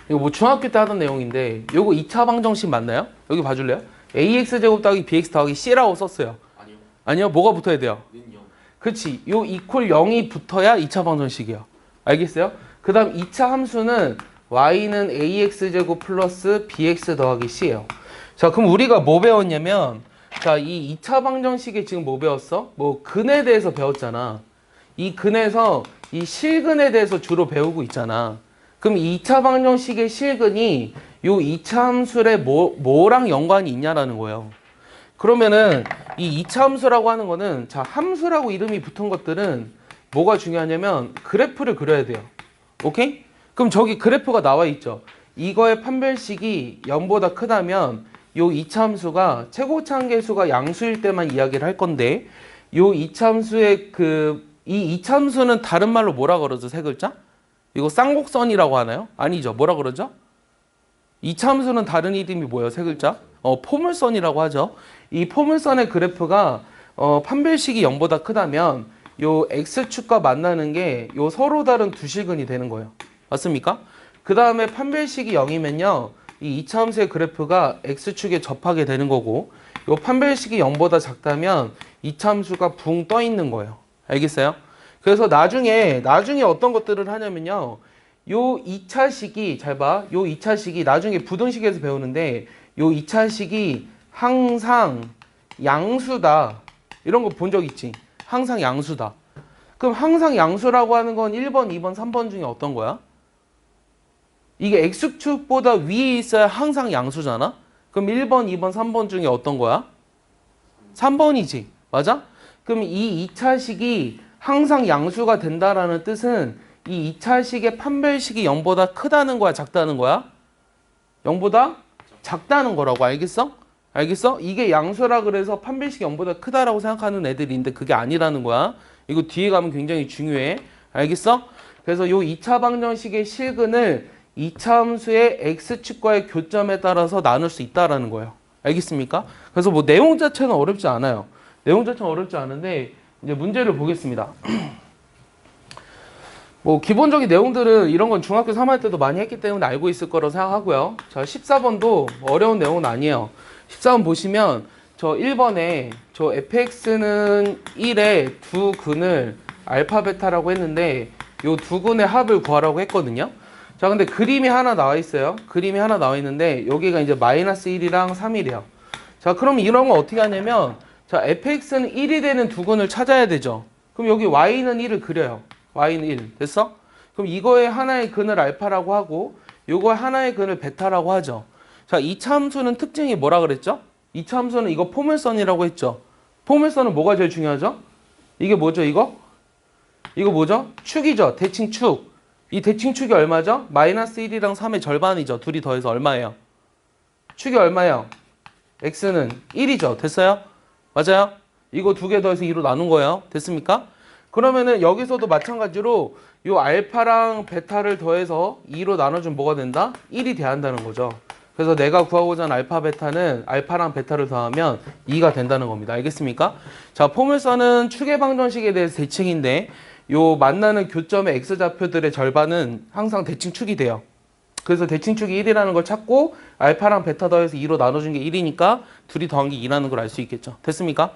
이거 뭐 중학교 때 하던 내용인데, 요거 2차 방정식 맞나요? 여기 봐줄래요? ax제곱 더하기 bx 더하기 c라고 썼어요. 아니요. 아니요? 뭐가 붙어야 돼요? 는요. 그렇지. 요 이퀄 0이 붙어야 2차 방정식이에요. 알겠어요? 그 다음 2차 함수는 y는 ax제곱 플러스 bx 더하기 c예요. 자, 그럼 우리가 뭐 배웠냐면, 자, 이 2차 방정식에 지금 뭐 배웠어? 뭐 근에 대해서 배웠잖아. 이 근에서 이 실근에 대해서 주로 배우고 있잖아. 그럼 2차 방정식의 실근이 요 2차 함수에 뭐랑 연관이 있냐라는 거예요. 그러면은 이 2차 함수라고 하는 거는, 자, 함수라고 이름이 붙은 것들은 뭐가 중요하냐면 그래프를 그려야 돼요. 오케이? 그럼 저기 그래프가 나와 있죠. 이거의 판별식이 0보다 크다면 요 2차 함수가 최고차 한계수가 양수일 때만 이야기를 할 건데, 요 2차 함수의 이 2차 함수는 다른 말로 뭐라 그러죠? 세 글자? 이거 쌍곡선이라고 하나요? 아니죠. 뭐라 그러죠? 2차 함수는 다른 이름이 뭐예요? 세 글자? 포물선이라고 하죠. 이 포물선의 그래프가 판별식이 0보다 크다면 요 x축과 만나는 게 요 서로 다른 두 실근이 되는 거예요. 맞습니까? 그 다음에 판별식이 0이면요, 이 2차 함수의 그래프가 x축에 접하게 되는 거고, 요 판별식이 0보다 작다면 2차 함수가 붕 떠 있는 거예요. 알겠어요? 그래서 나중에 어떤 것들을 하냐면요, 요 2차식이, 잘 봐, 요 2차식이 나중에 부등식에서 배우는데, 요 2차식이 항상 양수다, 이런 거 본 적 있지? 항상 양수다. 그럼 항상 양수라고 하는 건 1번, 2번, 3번 중에 어떤 거야? 이게 x축보다 위에 있어야 항상 양수잖아? 그럼 1번, 2번, 3번 중에 어떤 거야? 3번이지. 맞아? 그럼 이 2차식이 항상 양수가 된다라는 뜻은 이 2차식의 판별식이 0보다 크다는 거야, 작다는 거야? 0보다 작다는 거라고. 알겠어? 알겠어? 이게 양수라 그래서 판별식이 0보다 크다라고 생각하는 애들이 있는데 그게 아니라는 거야. 이거 뒤에 가면 굉장히 중요해. 알겠어? 그래서 요 2차 방정식의 실근을 2차 함수의 x축과의 교점에 따라서 나눌 수 있다라는 거예요. 알겠습니까? 그래서 뭐 내용 자체는 어렵지 않아요. 내용 자체는 어렵지 않은데 이제 문제를 보겠습니다. 뭐 기본적인 내용들은 이런 건 중학교 3학년 때도 많이 했기 때문에 알고 있을 거라고 생각하고요. 자, 14번도 어려운 내용은 아니에요. 14번 보시면 저 1번에 저 fx는 1의 두 근을 알파 베타라고 했는데 요 두 근의 합을 구하라고 했거든요. 자, 근데 그림이 하나 나와 있어요. 그림이 하나 나와 있는데 여기가 이제 마이너스 1이랑 3이래요. 자, 그럼 이런 거 어떻게 하냐면, 자, fx는 1이 되는 두 근을 찾아야 되죠. 그럼 여기 y는 1을 그려요. y는 1. 됐어? 그럼 이거의 하나의 근을 알파라고 하고 요거 하나의 근을 베타라고 하죠. 자, 2차 함수는 특징이 뭐라 그랬죠? 2차 함수는 이거 포물선이라고 했죠. 포물선은 뭐가 제일 중요하죠? 이게 뭐죠, 이거? 이거 뭐죠? 축이죠. 대칭축. 이 대칭축이 얼마죠? 마이너스 1이랑 3의 절반이죠. 둘이 더해서 얼마예요? 축이 얼마예요? x는 1이죠. 됐어요? 맞아요? 이거 두 개 더해서 2로 나눈 거예요. 됐습니까? 그러면은 여기서도 마찬가지로 요 알파랑 베타를 더해서 2로 나눠주면 뭐가 된다? 1이 돼야 한다는 거죠. 그래서 내가 구하고자 하는 알파 베타는 알파랑 베타를 더하면 2가 된다는 겁니다. 알겠습니까? 자, 포물선은 축의 방정식에 대해서 대칭인데 요 만나는 교점의 x좌표들의 절반은 항상 대칭축이 돼요. 그래서 대칭축이 1이라는 걸 찾고 알파랑 베타 더해서 2로 나눠준 게 1이니까 둘이 더한 게 2라는 걸 알 수 있겠죠. 됐습니까?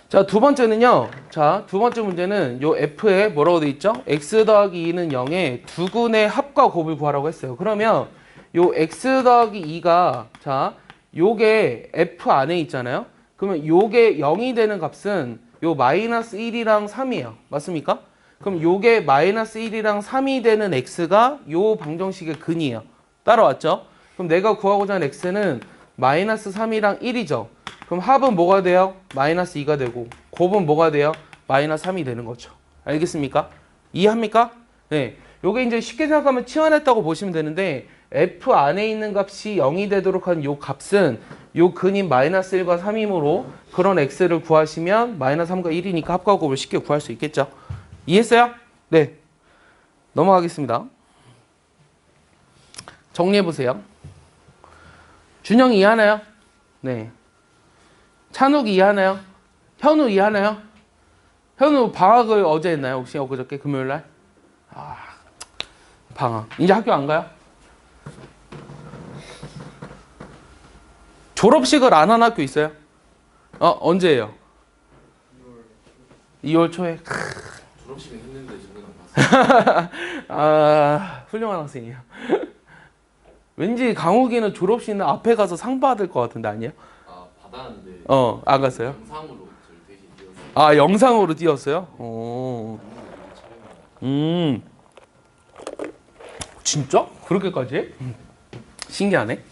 자, 두 번째는요. 자, 두 번째 문제는 요 F에 뭐라고 돼 있죠? x 더하기 2는 0의 두 근의 합과 곱을 구하라고 했어요. 그러면 요 x 더하기 2가 자, 요게 F 안에 있잖아요. 그러면 요게 0이 되는 값은 요 마이너스 1이랑 3이에요. 맞습니까? 그럼 요게 마이너스 1이랑 3이 되는 x가 요 방정식의 근이에요. 따라왔죠? 그럼 내가 구하고자 하는 x는 마이너스 3이랑 1이죠. 그럼 합은 뭐가 돼요? 마이너스 2가 되고 곱은 뭐가 돼요? 마이너스 3이 되는 거죠. 알겠습니까? 이해합니까? 네. 요게 이제 쉽게 생각하면 치환했다고 보시면 되는데 f 안에 있는 값이 0이 되도록 한 요 값은 요 근인 마이너스 1과 3이므로 그런 x를 구하시면 마이너스 3과 1이니까 합과 곱을 쉽게 구할 수 있겠죠. 이해했어요? 네. 넘어가겠습니다. 정리해보세요. 준영 이해하나요? 네. 찬욱 이해하나요? 현우 이해하나요? 현우 방학을 어제 했나요? 혹시 엊그저께 금요일날? 아, 방학. 이제 학교 안 가요? 졸업식을 안 한 학교 있어요? 언제예요? 2월 초에. 졸업식은 했는데 저는 안 봤어요. 아, 훌륭한 학생이에요. 왠지 강욱이는 졸업식은 앞에 가서 상 받을 것 같은데 아니에요? 아, 받았는데 안 갔어요? 영상으로 저를 대신 띄웠어요. 아, 영상으로 띄웠어요? 오. 진짜? 그렇게까지 해? 신기하네.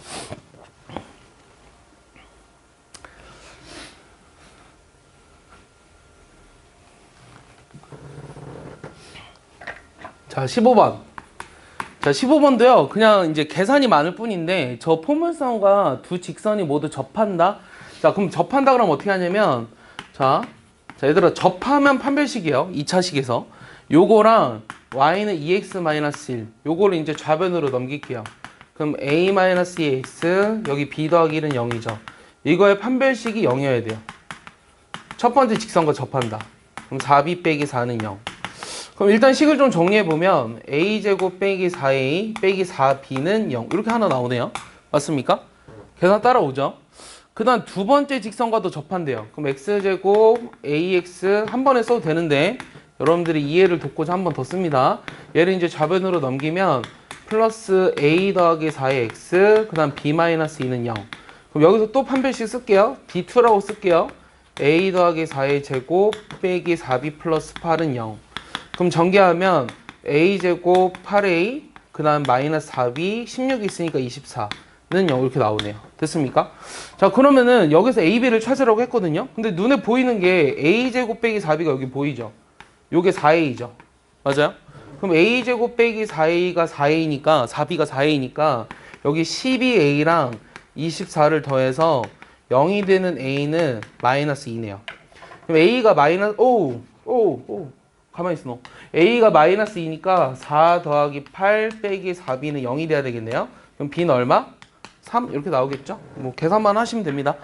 자, 15번. 자, 15번도요. 그냥 이제 계산이 많을 뿐인데 저 포물선과 두 직선이 모두 접한다. 자, 그럼 접한다 그러면 어떻게 하냐면 자, 얘들아 접하면 판별식이에요. 2차식에서. 요거랑 y는 2x-1 요거를 이제 좌변으로 넘길게요. 그럼 a-2x 여기 b 더하기 1은 0이죠. 이거의 판별식이 0이어야 돼요. 첫 번째 직선과 접한다. 그럼 4b 빼기 4는 0. 그럼 일단 식을 좀 정리해보면 a제곱 빼기 4a 빼기 4b는 0 이렇게 하나 나오네요. 맞습니까? 계산 따라오죠. 그 다음 두 번째 직선과도 접한대요. 그럼 x제곱 ax 한 번에 써도 되는데 여러분들이 이해를 돕고자 한 번 더 씁니다. 얘를 이제 좌변으로 넘기면 플러스 a 더하기 4의 x 그 다음 b-2는 0. 그럼 여기서 또 판별식 쓸게요. d2라고 쓸게요. a 더하기 4의 제곱 빼기 4b 플러스 8은 0. 그럼 전개하면 a제곱 8a 그 다음 마이너스 4b 16이 있으니까 24는 0 이렇게 나오네요. 됐습니까? 자, 그러면은 여기서 ab를 찾으라고 했거든요. 근데 눈에 보이는 게 a제곱 빼기 4b가 여기 보이죠? 요게 4a죠. 맞아요? 그럼 a제곱 빼기 4a가 4a니까 4b가 4a니까 여기 12a랑 24를 더해서 0이 되는 a는 마이너스 2네요. 그럼 a가 마이너스 가만히 있어 너. a가 마이너스 2니까 4 더하기 8 빼기 4b는 0이 돼야 되겠네요. 그럼 b는 얼마? 3 이렇게 나오겠죠? 뭐 계산만 하시면 됩니다.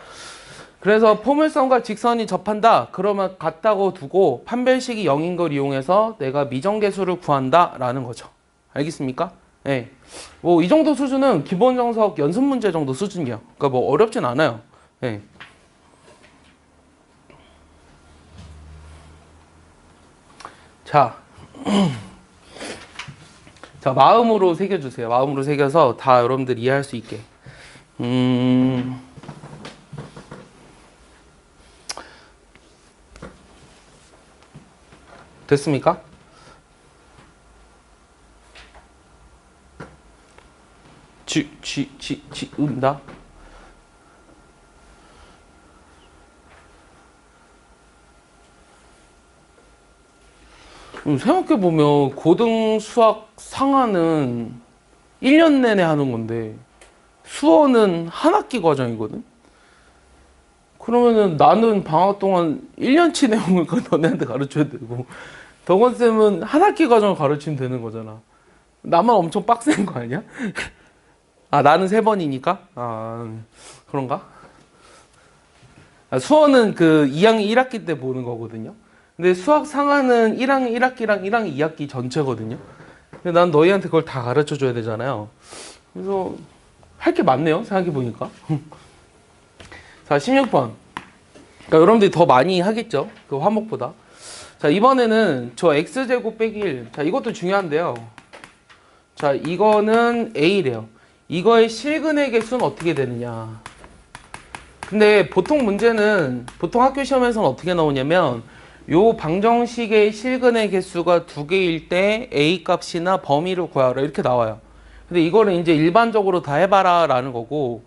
그래서 포물선과 직선이 접한다. 그러면 같다고 두고 판별식이 0인 걸 이용해서 내가 미정계수를 구한다 라는 거죠. 알겠습니까? 네. 뭐 이 정도 수준은 기본 정석 연습 문제 정도 수준이에요. 그러니까 뭐 어렵진 않아요. 네. 자, 자, 마음으로 새겨주세요. 마음으로 새겨서 다 여러분들 이해할 수 있게. 됐습니까? 지은다. 생각해보면 고등 수학 상하는 1년 내내 하는 건데 수어는 한 학기 과정이거든. 그러면은 나는 방학 동안 1년치 내용을 너네한테 가르쳐야 되고 덕원쌤은 한 학기 과정을 가르치면 되는 거잖아. 나만 엄청 빡센 거 아니야? 아, 나는 3번이니까? 아, 그런가? 아, 수어는 그 2학년 1학기 때 보는 거거든요. 근데 수학 상하는 1학년 1학기랑 1학년 2학기 전체거든요. 근데 난 너희한테 그걸 다 가르쳐 줘야 되잖아요. 그래서 할 게 많네요. 생각해 보니까. 자, 16번. 그러니까 여러분들이 더 많이 하겠죠. 그 화목보다. 자, 이번에는 저 x제곱 빼기 1. 자, 이것도 중요한데요. 자, 이거는 a래요. 이거의 실근의 개수는 어떻게 되느냐. 근데 보통 문제는, 보통 학교 시험에서는 어떻게 나오냐면, 요 방정식의 실근의 개수가 2개일 때 a 값이나 범위를 구하라. 이렇게 나와요. 근데 이거를 이제 일반적으로 다 해봐라 라는 거고,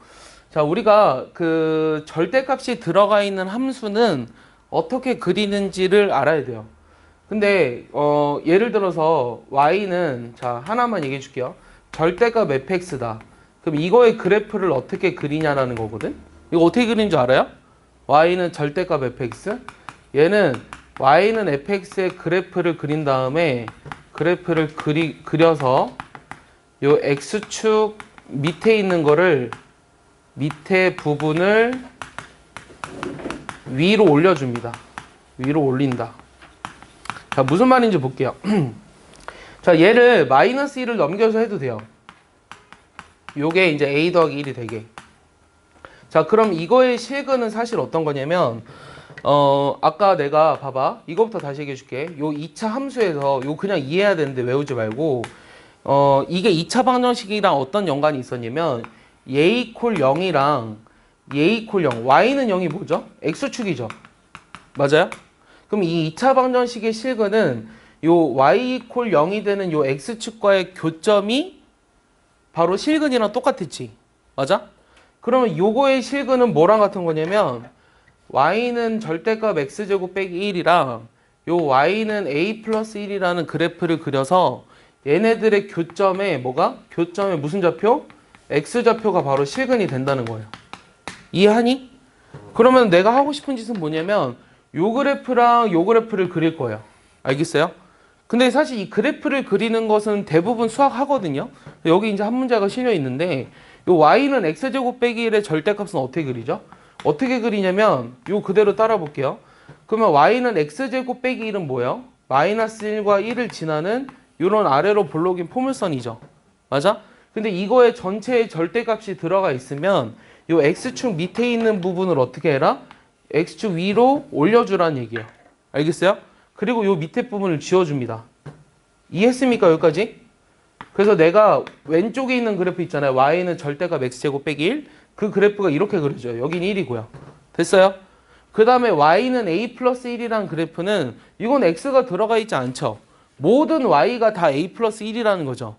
자, 우리가 그 절대값이 들어가 있는 함수는 어떻게 그리는지를 알아야 돼요. 근데 예를 들어서 y는 자 하나만 얘기해 줄게요. 절대값 fx다. 그럼 이거의 그래프를 어떻게 그리냐라는 거거든. 이거 어떻게 그리는 줄 알아요? y는 절대값 fx. 얘는 y는 fx의 그래프를 그린 다음에 그래프를 그려서 요 x축 밑에 있는 거를 밑에 부분을 위로 올려줍니다. 위로 올린다. 자, 무슨 말인지 볼게요. 자, 얘를 마이너스 1을 넘겨서 해도 돼요. 요게 이제 a 더하기 1이 되게. 자, 그럼 이거의 실근은 사실 어떤 거냐면 아까 내가 봐봐. 이거부터 다시 얘기해 줄게. 요 2차 함수에서 요 그냥 이해해야 되는데 외우지 말고 이게 2차 방정식이랑 어떤 연관이 있었냐면 a 이퀄 0이랑 a 이퀄 0. y는 0이 뭐죠? x축이죠. 맞아요? 그럼 이 2차 방정식의 실근은 요 y 이퀄 0이 되는 요 x축과의 교점이 바로 실근이랑 똑같았지. 맞아? 그러면 요거의 실근은 뭐랑 같은 거냐면 y는 절대값 x제곱 빼기 1이랑 요 y는 a 플러스 1이라는 그래프를 그려서 얘네들의 교점에 뭐가? 교점에 무슨 좌표? x좌표가 바로 실근이 된다는 거예요. 이해하니? 그러면 내가 하고 싶은 짓은 뭐냐면 요 그래프랑 요 그래프를 그릴 거예요. 알겠어요? 근데 사실 이 그래프를 그리는 것은 대부분 수학하거든요. 여기 이제 한 문제가 실려 있는데 요 y는 x제곱 빼기 1의 절대값은 어떻게 그리죠? 어떻게 그리냐면 요 그대로 따라 볼게요. 그러면 y는 x제곱 빼기 1은 뭐예요? 마이너스 1과 1을 지나는 요런 아래로 볼록인 포물선이죠. 맞아? 근데 이거에 전체의 절대값이 들어가 있으면 요 x축 밑에 있는 부분을 어떻게 해라? x축 위로 올려주라는 얘기예요. 알겠어요? 그리고 요 밑에 부분을 지워줍니다. 이해했습니까? 여기까지? 그래서 내가 왼쪽에 있는 그래프 있잖아요. y는 절대값 x제곱 빼기 1. 그 그래프가 이렇게 그려져요. 여기는 1이고요. 됐어요? 그 다음에 y는 a 플러스 1이라는 그래프는 이건 x가 들어가 있지 않죠. 모든 y가 다 a 플러스 1이라는 거죠.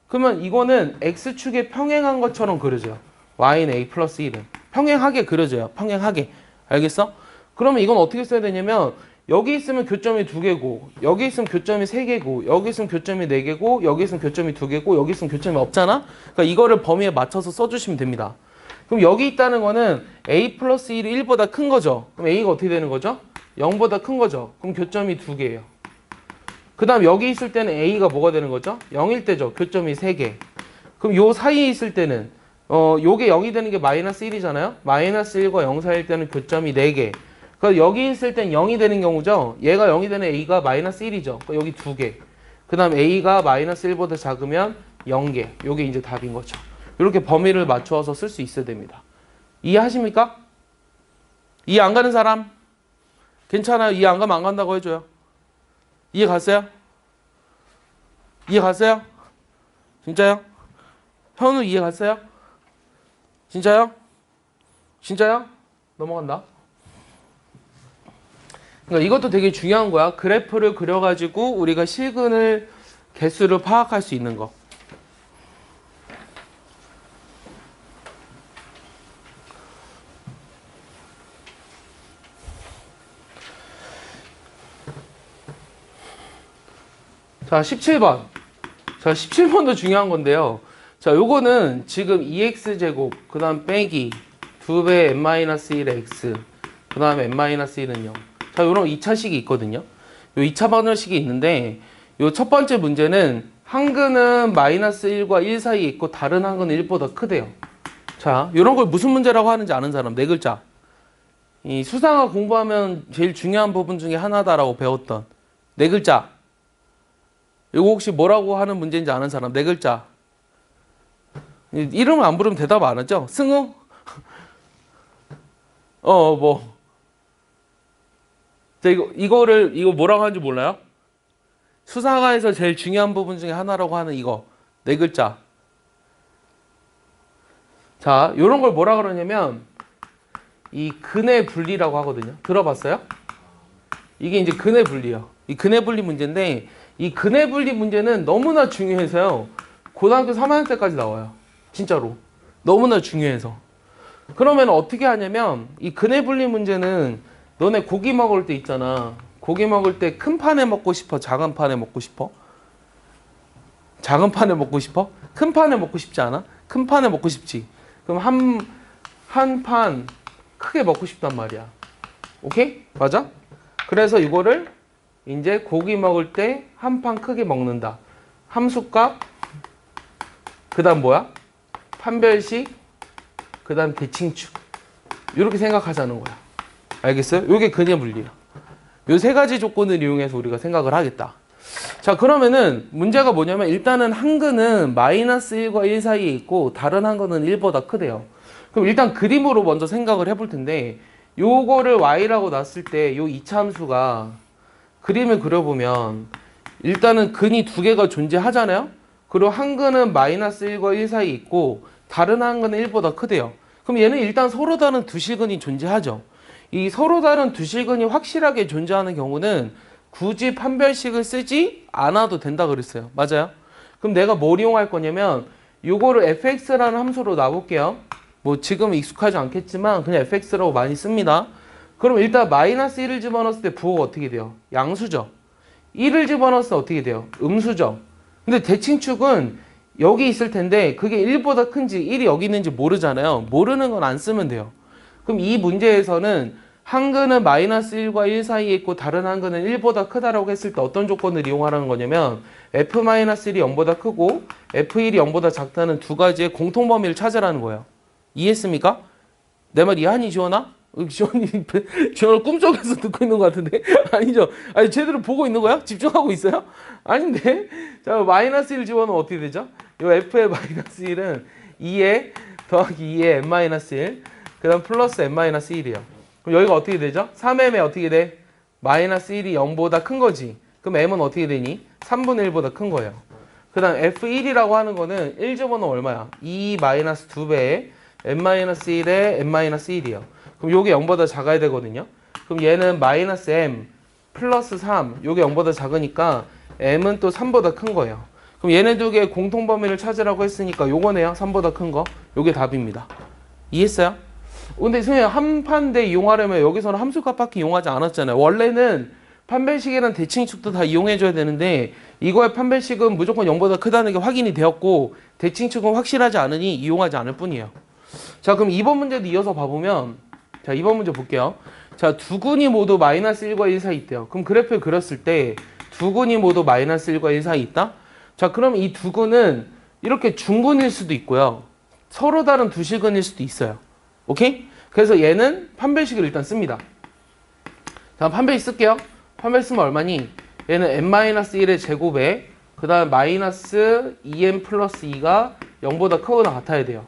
그러면 이거는 x축에 평행한 것처럼 그려져요. y는 a 플러스 1은. 평행하게 그려져요. 평행하게. 알겠어? 그러면 이건 어떻게 써야 되냐면 여기 있으면 교점이 2개고 여기 있으면 교점이 3개고 여기 있으면 교점이 4개고 여기 있으면 교점이 2개고 여기 있으면 교점이 없잖아? 그러니까 이거를 범위에 맞춰서 써주시면 됩니다. 그럼 여기 있다는 거는 a 플러스 1이 1보다 큰 거죠. 그럼 a가 어떻게 되는 거죠? 0보다 큰 거죠. 그럼 교점이 2개예요. 그 다음 여기 있을 때는 a가 뭐가 되는 거죠? 0일 때죠. 교점이 3개. 그럼 요 사이에 있을 때는 요게 0이 되는 게 마이너스 1이잖아요. 마이너스 1과 0 사이일 때는 교점이 4개. 그러니까 여기 있을 땐 0이 되는 경우죠. 얘가 0이 되는 a가 마이너스 1이죠. 그러니까 여기 2개. 그 다음 a가 마이너스 1보다 작으면 0개. 요게 이제 답인 거죠. 이렇게 범위를 맞추어서 쓸 수 있어야 됩니다. 이해하십니까? 이해 안 가는 사람? 괜찮아요. 이해 안 가면 안 간다고 해줘요. 이해 갔어요? 이해 갔어요? 진짜요? 현우 이해 갔어요? 진짜요? 진짜요? 넘어간다. 그러니까 이것도 되게 중요한 거야. 그래프를 그려가지고 우리가 실근을 개수를 파악할 수 있는 거. 자, 17번. 자, 17번도 중요한 건데요. 자, 요거는 지금 2x제곱, 그 다음 빼기 2배 n-1의 x, 그 다음에 n-1은 0. 자, 요런 2차식이 있거든요. 요 2차 방정식이 있는데, 요 첫 번째 문제는 한근은 마이너스 1과 1 사이에 있고 다른 한근은 1보다 크대요. 자, 요런 걸 무슨 문제라고 하는지 아는 사람, 네 글자. 이 수상화 공부하면 제일 중요한 부분 중에 하나다라고 배웠던 네 글자. 이거 혹시 뭐라고 하는 문제인지 아는 사람, 네 글자. 이름을 안 부르면 대답 안 하죠? 승우? 뭐. 자, 이거 뭐라고 하는지 몰라요? 수상화에서 제일 중요한 부분 중에 하나라고 하는 이거. 네 글자. 자, 요런 걸 뭐라 그러냐면, 이 근의 분리라고 하거든요. 들어봤어요? 이게 이제 근의 분리요. 이 근의 분리 문제인데, 이 근의 분리 문제는 너무나 중요해서요. 고등학교 3학년 때까지 나와요. 진짜로. 너무나 중요해서. 그러면 어떻게 하냐면, 이 근의 분리 문제는 너네 고기 먹을 때 있잖아. 고기 먹을 때 큰 판에 먹고 싶어? 작은 판에 먹고 싶어? 작은 판에 먹고 싶어? 큰 판에 먹고 싶지 않아? 큰 판에 먹고 싶지. 그럼 한 판 크게 먹고 싶단 말이야. 오케이? 맞아? 그래서 이거를 이제 고기 먹을 때 한 판 크게 먹는다. 함수값, 그 다음 뭐야? 판별식, 그 다음 대칭축. 이렇게 생각하자는 거야. 알겠어요? 요게 근의 분리야. 요 세 가지 조건을 이용해서 우리가 생각을 하겠다. 자, 그러면은 문제가 뭐냐면 일단은 한근은 마이너스 1과 1 사이에 있고 다른 한근은 1보다 크대요. 그럼 일단 그림으로 먼저 생각을 해볼 텐데 요거를 y라고 놨을 때 요 이차함수가 그림을 그려보면 일단은 근이 두 개가 존재하잖아요. 그리고 한근은 마이너스 1과 1 사이에 있고 다른 한근은 1보다 크대요. 그럼 얘는 일단 서로 다른 두 실근이 존재하죠. 이 서로 다른 두 실근이 확실하게 존재하는 경우는 굳이 판별식을 쓰지 않아도 된다 그랬어요. 맞아요? 그럼 내가 뭘 이용할 거냐면 요거를 fx라는 함수로 놔볼게요. 뭐 지금 익숙하지 않겠지만 그냥 fx라고 많이 씁니다. 그럼 일단 마이너스 1을 집어넣었을 때 부호가 어떻게 돼요? 양수죠. 1을 집어넣었을 때 어떻게 돼요? 음수죠. 근데 대칭축은 여기 있을 텐데 그게 1보다 큰지 1이 여기 있는지 모르잖아요. 모르는 건 안 쓰면 돼요. 그럼 이 문제에서는 한근은 마이너스 1과 1 사이에 있고 다른 한근은 1보다 크다라고 했을 때 어떤 조건을 이용하라는 거냐면 f-1이 0보다 크고 f1이 0보다 작다는 두 가지의 공통 범위를 찾으라는 거예요. 이해했습니까? 내 말 이해하니 지원아? 지원아 꿈속에서 듣고 있는 것 같은데? 아니죠? 아니 제대로 보고 있는 거야? 집중하고 있어요? 아닌데? 자, 마이너스 1 집어넣으면 어떻게 되죠? 이 f의 마이너스 1은 2에 더하기 2에 n-1 그 다음 플러스 n-1이에요. 그럼 여기가 어떻게 되죠? 3m에 어떻게 돼? 마이너스 1이 0보다 큰 거지. 그럼 m은 어떻게 되니? 3분의 1보다 큰 거예요. 그 다음 f1이라고 하는 거는 1 집어넣으면 얼마야? 2 마이너스 2배에 n-1에 n-1이요. 그럼 요게 0보다 작아야 되거든요. 그럼 얘는 마이너스 m 플러스 3 요게 0보다 작으니까 m은 또 3보다 큰 거예요. 그럼 얘네 두 개의 공통 범위를 찾으라고 했으니까 요거네요. 3보다 큰 거. 요게 답입니다. 이해했어요? 근데 선생님 한 판대 이용하려면 여기서는 함수값밖에 이용하지 않았잖아요. 원래는 판별식이랑 대칭축도 다 이용해줘야 되는데 이거의 판별식은 무조건 0보다 크다는 게 확인이 되었고 대칭축은 확실하지 않으니 이용하지 않을 뿐이에요. 자, 그럼 2번 문제도 이어서 봐보면 자, 2번 문제 볼게요. 자, 두 근이 모두 마이너스 1과 1 사이 있대요. 그럼 그래프를 그렸을 때 두 근이 모두 마이너스 1과 1 사이 있다? 자, 그럼 이 두 근은 이렇게 중근일 수도 있고요. 서로 다른 두 실근일 수도 있어요. 오케이? 그래서 얘는 판별식을 일단 씁니다. 자, 판별식 쓸게요. 판별 쓰면 얼마니? 얘는 n-1의 제곱에 그 다음 마이너스 2m 플러스 2가 0보다 크거나 같아야 돼요.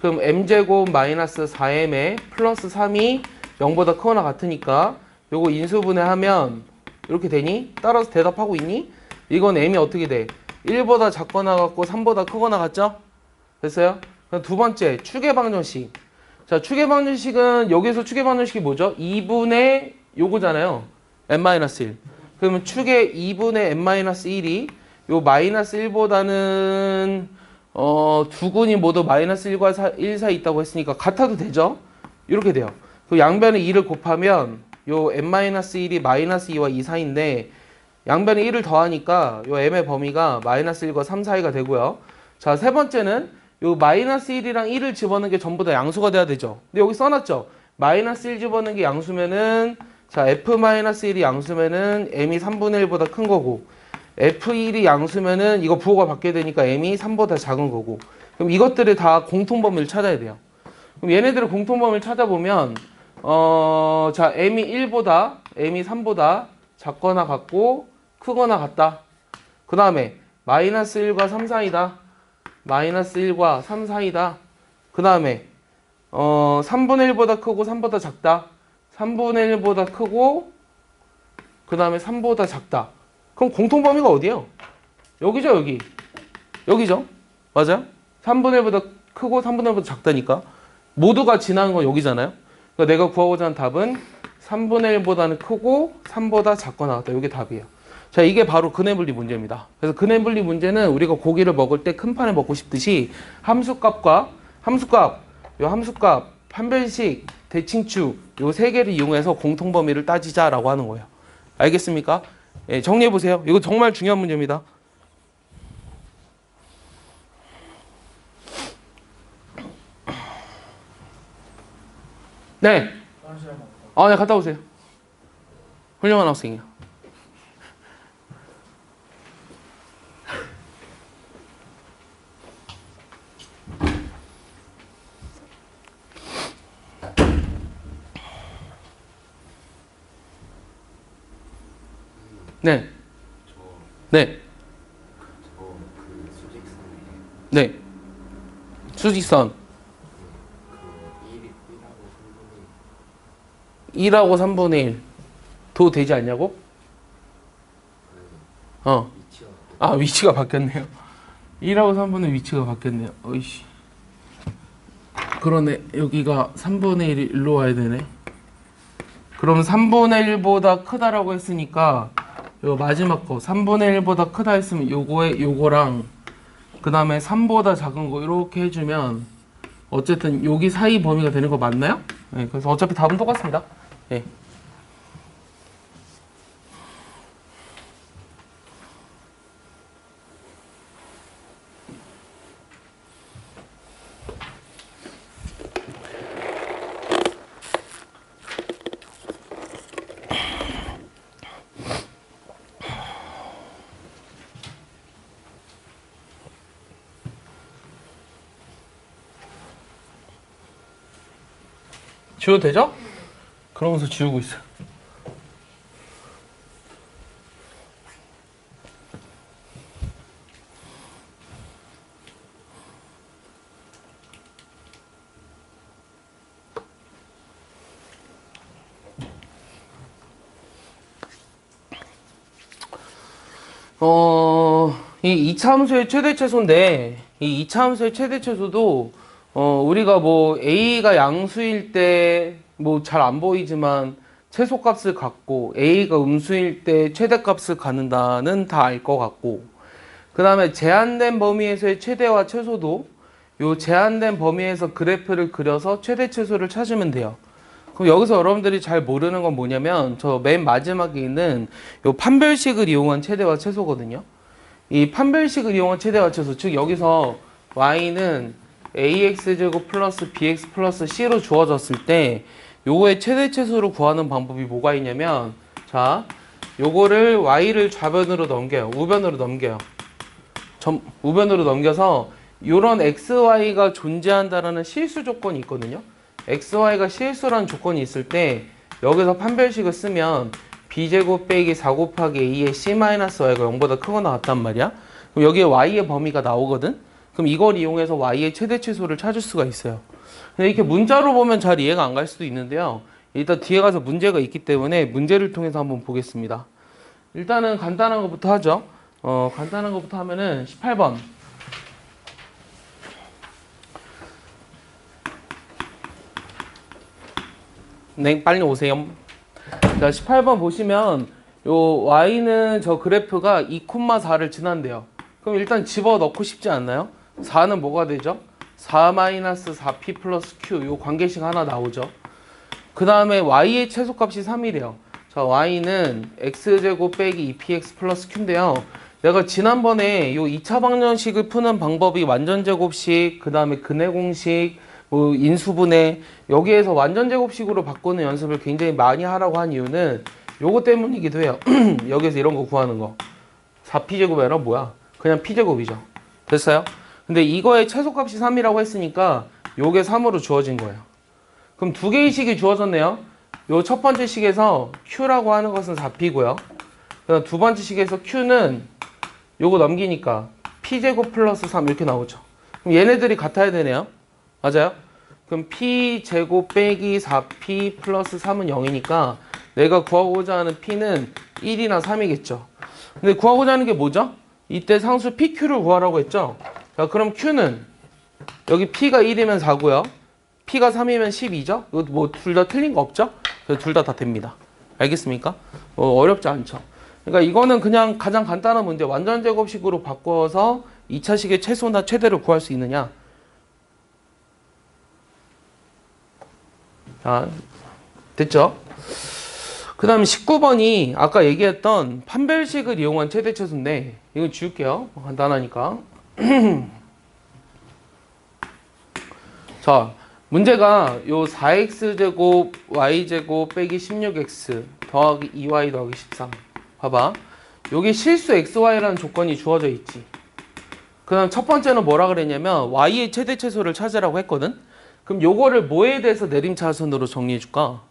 그럼 m제곱 마이너스 4m에 플러스 3이 0보다 크거나 같으니까 요거 인수분해하면 이렇게 되니? 따라서 대답하고 있니? 이건 m이 어떻게 돼? 1보다 작거나 같고 3보다 크거나 같죠? 됐어요? 그럼 두 번째 추계 방정식. 자, 추계 방정식은 여기서 추계 방정식이 뭐죠? 2분의 요거잖아요. n-1. 그러면 추계 2분의 n-1이 요 마이너스 1보다는 두 근이 모두 마이너스 1과 1 사이 있다고 했으니까 같아도 되죠? 이렇게 돼요. 그 양변에 2를 곱하면 요 n-1이 마이너스 2와 2 사이인데 양변에 1을 더하니까 요 m의 범위가 마이너스 1과 3 사이가 되고요. 자, 세 번째는 요 마이너스 1이랑 1을 집어넣는 게 전부 다 양수가 돼야 되죠. 근데 여기 써놨죠. 마이너스 1 집어넣는 게 양수면은 자, f-1이 양수면은 m이 3분의 1보다 큰 거고 f1이 양수면은 이거 부호가 바뀌게 되니까 m이 3보다 작은 거고 그럼 이것들을 다 공통범위를 찾아야 돼요. 그럼 얘네들의 공통범위를 찾아보면 자, m이 1보다 m이 3보다 작거나 같고 크거나 같다. 그 다음에 마이너스 1과 3 사이다. 마이너스 1과 3 사이다. 그 다음에 3분의 1보다 크고 3보다 작다. 3분의 1보다 크고 그 다음에 3보다 작다. 그럼 공통범위가 어디예요? 여기죠, 여기. 여기죠. 맞아요? 3분의 1보다 크고 3분의 1보다 작다니까. 모두가 지나는 건 여기잖아요. 그러니까 내가 구하고자 하는 답은 3분의 1보다는 크고 3보다 작거나 같다. 이게 답이에요. 자, 이게 바로 근해분리 문제입니다. 그래서 근해분리 문제는 우리가 고기를 먹을 때 큰 판에 먹고 싶듯이 함수값, 요 함수값, 판별식, 대칭축 요 세 개를 이용해서 공통범위를 따지자라고 하는 거예요. 알겠습니까? 예, 정리해 보세요. 이거 정말 중요한 문제입니다. 네. 네, 갔다 오세요. 훌륭한 학생이요. 네. 네. 네. 수직선. 1하고 3분의 1. 도 되지 않냐고? 위치가 바뀌었네요. 1하고 3분의 위치가 바뀌었네요. 어이씨. 그러네. 여기가 3분의 1이 일로 와야 되네. 그럼 3분의 1보다 크다라고 했으니까 요 마지막 거 3분의 1보다 크다 했으면 요거에 요거랑 그 다음에 3보다 작은 거 이렇게 해주면 어쨌든 여기 사이 범위가 되는 거 맞나요? 네, 그래서 어차피 답은 똑같습니다. 네. 지워도 되죠? 그러면서 지우고 있어요. 이 2차 함수의 최대 최소인데 이 2차 함수의 최대 최소도 우리가 뭐 A가 양수일 때 뭐 잘 안 보이지만 최소값을 갖고 A가 음수일 때 최대값을 갖는다는 다 알 것 같고 그 다음에 제한된 범위에서의 최대와 최소도 요 제한된 범위에서 그래프를 그려서 최대 최소를 찾으면 돼요. 그럼 여기서 여러분들이 잘 모르는 건 뭐냐면 저 맨 마지막에 있는 요 판별식을 이용한 최대와 최소거든요. 이 판별식을 이용한 최대와 최소 즉 여기서 y는 ax제곱 플러스 bx 플러스 c로 주어졌을 때 요거의 최대 최소를 구하는 방법이 뭐가 있냐면 자 요거를 y를 좌변으로 넘겨요. 우변으로 넘겨요. 우변으로 넘겨서 요런 xy가 존재한다라는 실수 조건이 있거든요. xy가 실수라는 조건이 있을 때 여기서 판별식을 쓰면 b제곱 빼기 4 곱하기 a의 c-y가 0보다 크거나 같단 말이야. 그럼 여기에 y의 범위가 나오거든. 그럼 이걸 이용해서 y의 최대 최소를 찾을 수가 있어요. 근데 이렇게 문자로 보면 잘 이해가 안 갈 수도 있는데요. 일단 뒤에 가서 문제가 있기 때문에 문제를 통해서 한번 보겠습니다. 일단은 간단한 것부터 하죠. 간단한 것부터 하면은 18번. 네, 빨리 오세요. 자, 18번 보시면 요 y는 저 그래프가 2,4를 지난대요. 그럼 일단 집어넣고 싶지 않나요? 4는 뭐가 되죠? 4-4p 플러스 q 요 관계식 하나 나오죠. 그 다음에 y의 최소값이 3이래요. 자, y는 x제곱 빼기 2px 플러스 q인데요. 내가 지난번에 요 2차 방정식을 푸는 방법이 완전제곱식, 그 다음에 근해공식, 뭐 인수분해, 여기에서 완전제곱식으로 바꾸는 연습을 굉장히 많이 하라고 한 이유는 요거 때문이기도 해요. 여기서 이런 거 구하는 거. 4p제곱이 아니라 뭐야? 그냥 p제곱이죠. 됐어요? 근데 이거의 최소값이 3이라고 했으니까 요게 3으로 주어진 거예요. 그럼 두 개의 식이 주어졌네요. 요 첫 번째 식에서 q라고 하는 것은 4p고요. 그다음 두 번째 식에서 q는 요거 넘기니까 p제곱 플러스 3 이렇게 나오죠. 그럼 얘네들이 같아야 되네요. 맞아요? 그럼 p제곱 빼기 4p 플러스 3은 0이니까 내가 구하고자 하는 p는 1이나 3이겠죠. 근데 구하고자 하는 게 뭐죠? 이때 상수 pq를 구하라고 했죠. 자, 그럼 q는 여기 p가 1이면 4고요. p가 3이면 12죠. 이거 뭐 둘 다 틀린 거 없죠? 둘 다 됩니다. 알겠습니까? 어렵지 않죠. 그러니까 이거는 그냥 가장 간단한 문제. 완전 제곱식으로 바꿔서 2차식의 최소나 최대를 구할 수 있느냐. 자, 됐죠? 그 다음에 19번이 아까 얘기했던 판별식을 이용한 최대 최소인데 이거 지울게요. 간단하니까. 자, 문제가 요 4x제곱 y제곱 빼기 16x 더하기 2y 더하기 13. 봐봐. 여기 실수 xy라는 조건이 주어져 있지. 그 다음 첫 번째는 뭐라 그랬냐면 y의 최대 최소를 찾으라고 했거든. 그럼 요거를 뭐에 대해서 내림차순으로 정리해 줄까?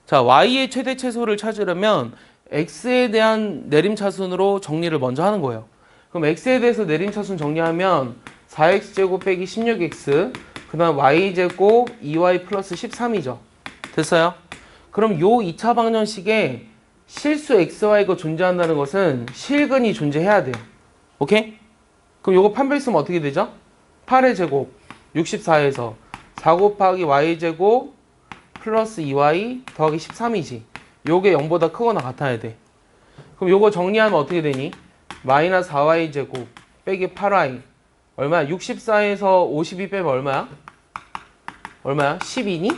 자, y의 최대 최소를 찾으려면 x에 대한 내림차순으로 정리를 먼저 하는 거예요. 그럼 x에 대해서 내림차순 정리하면 4x제곱 빼기 16x 그 다음 y제곱 2y 플러스 13이죠. 됐어요? 그럼 요 2차 방정식에 실수 xy가 존재한다는 것은 실근이 존재해야 돼요. 오케이? 그럼 요거 판별 쓰면 어떻게 되죠? 8의 제곱 64에서 4 곱하기 y제곱 플러스 2y 더하기 13이지. 요게 0보다 크거나 같아야 돼. 그럼 요거 정리하면 어떻게 되니? 마이너스 4y제곱 빼기 8y 얼마야? 64에서 52 빼면 얼마야? 얼마야? 12니?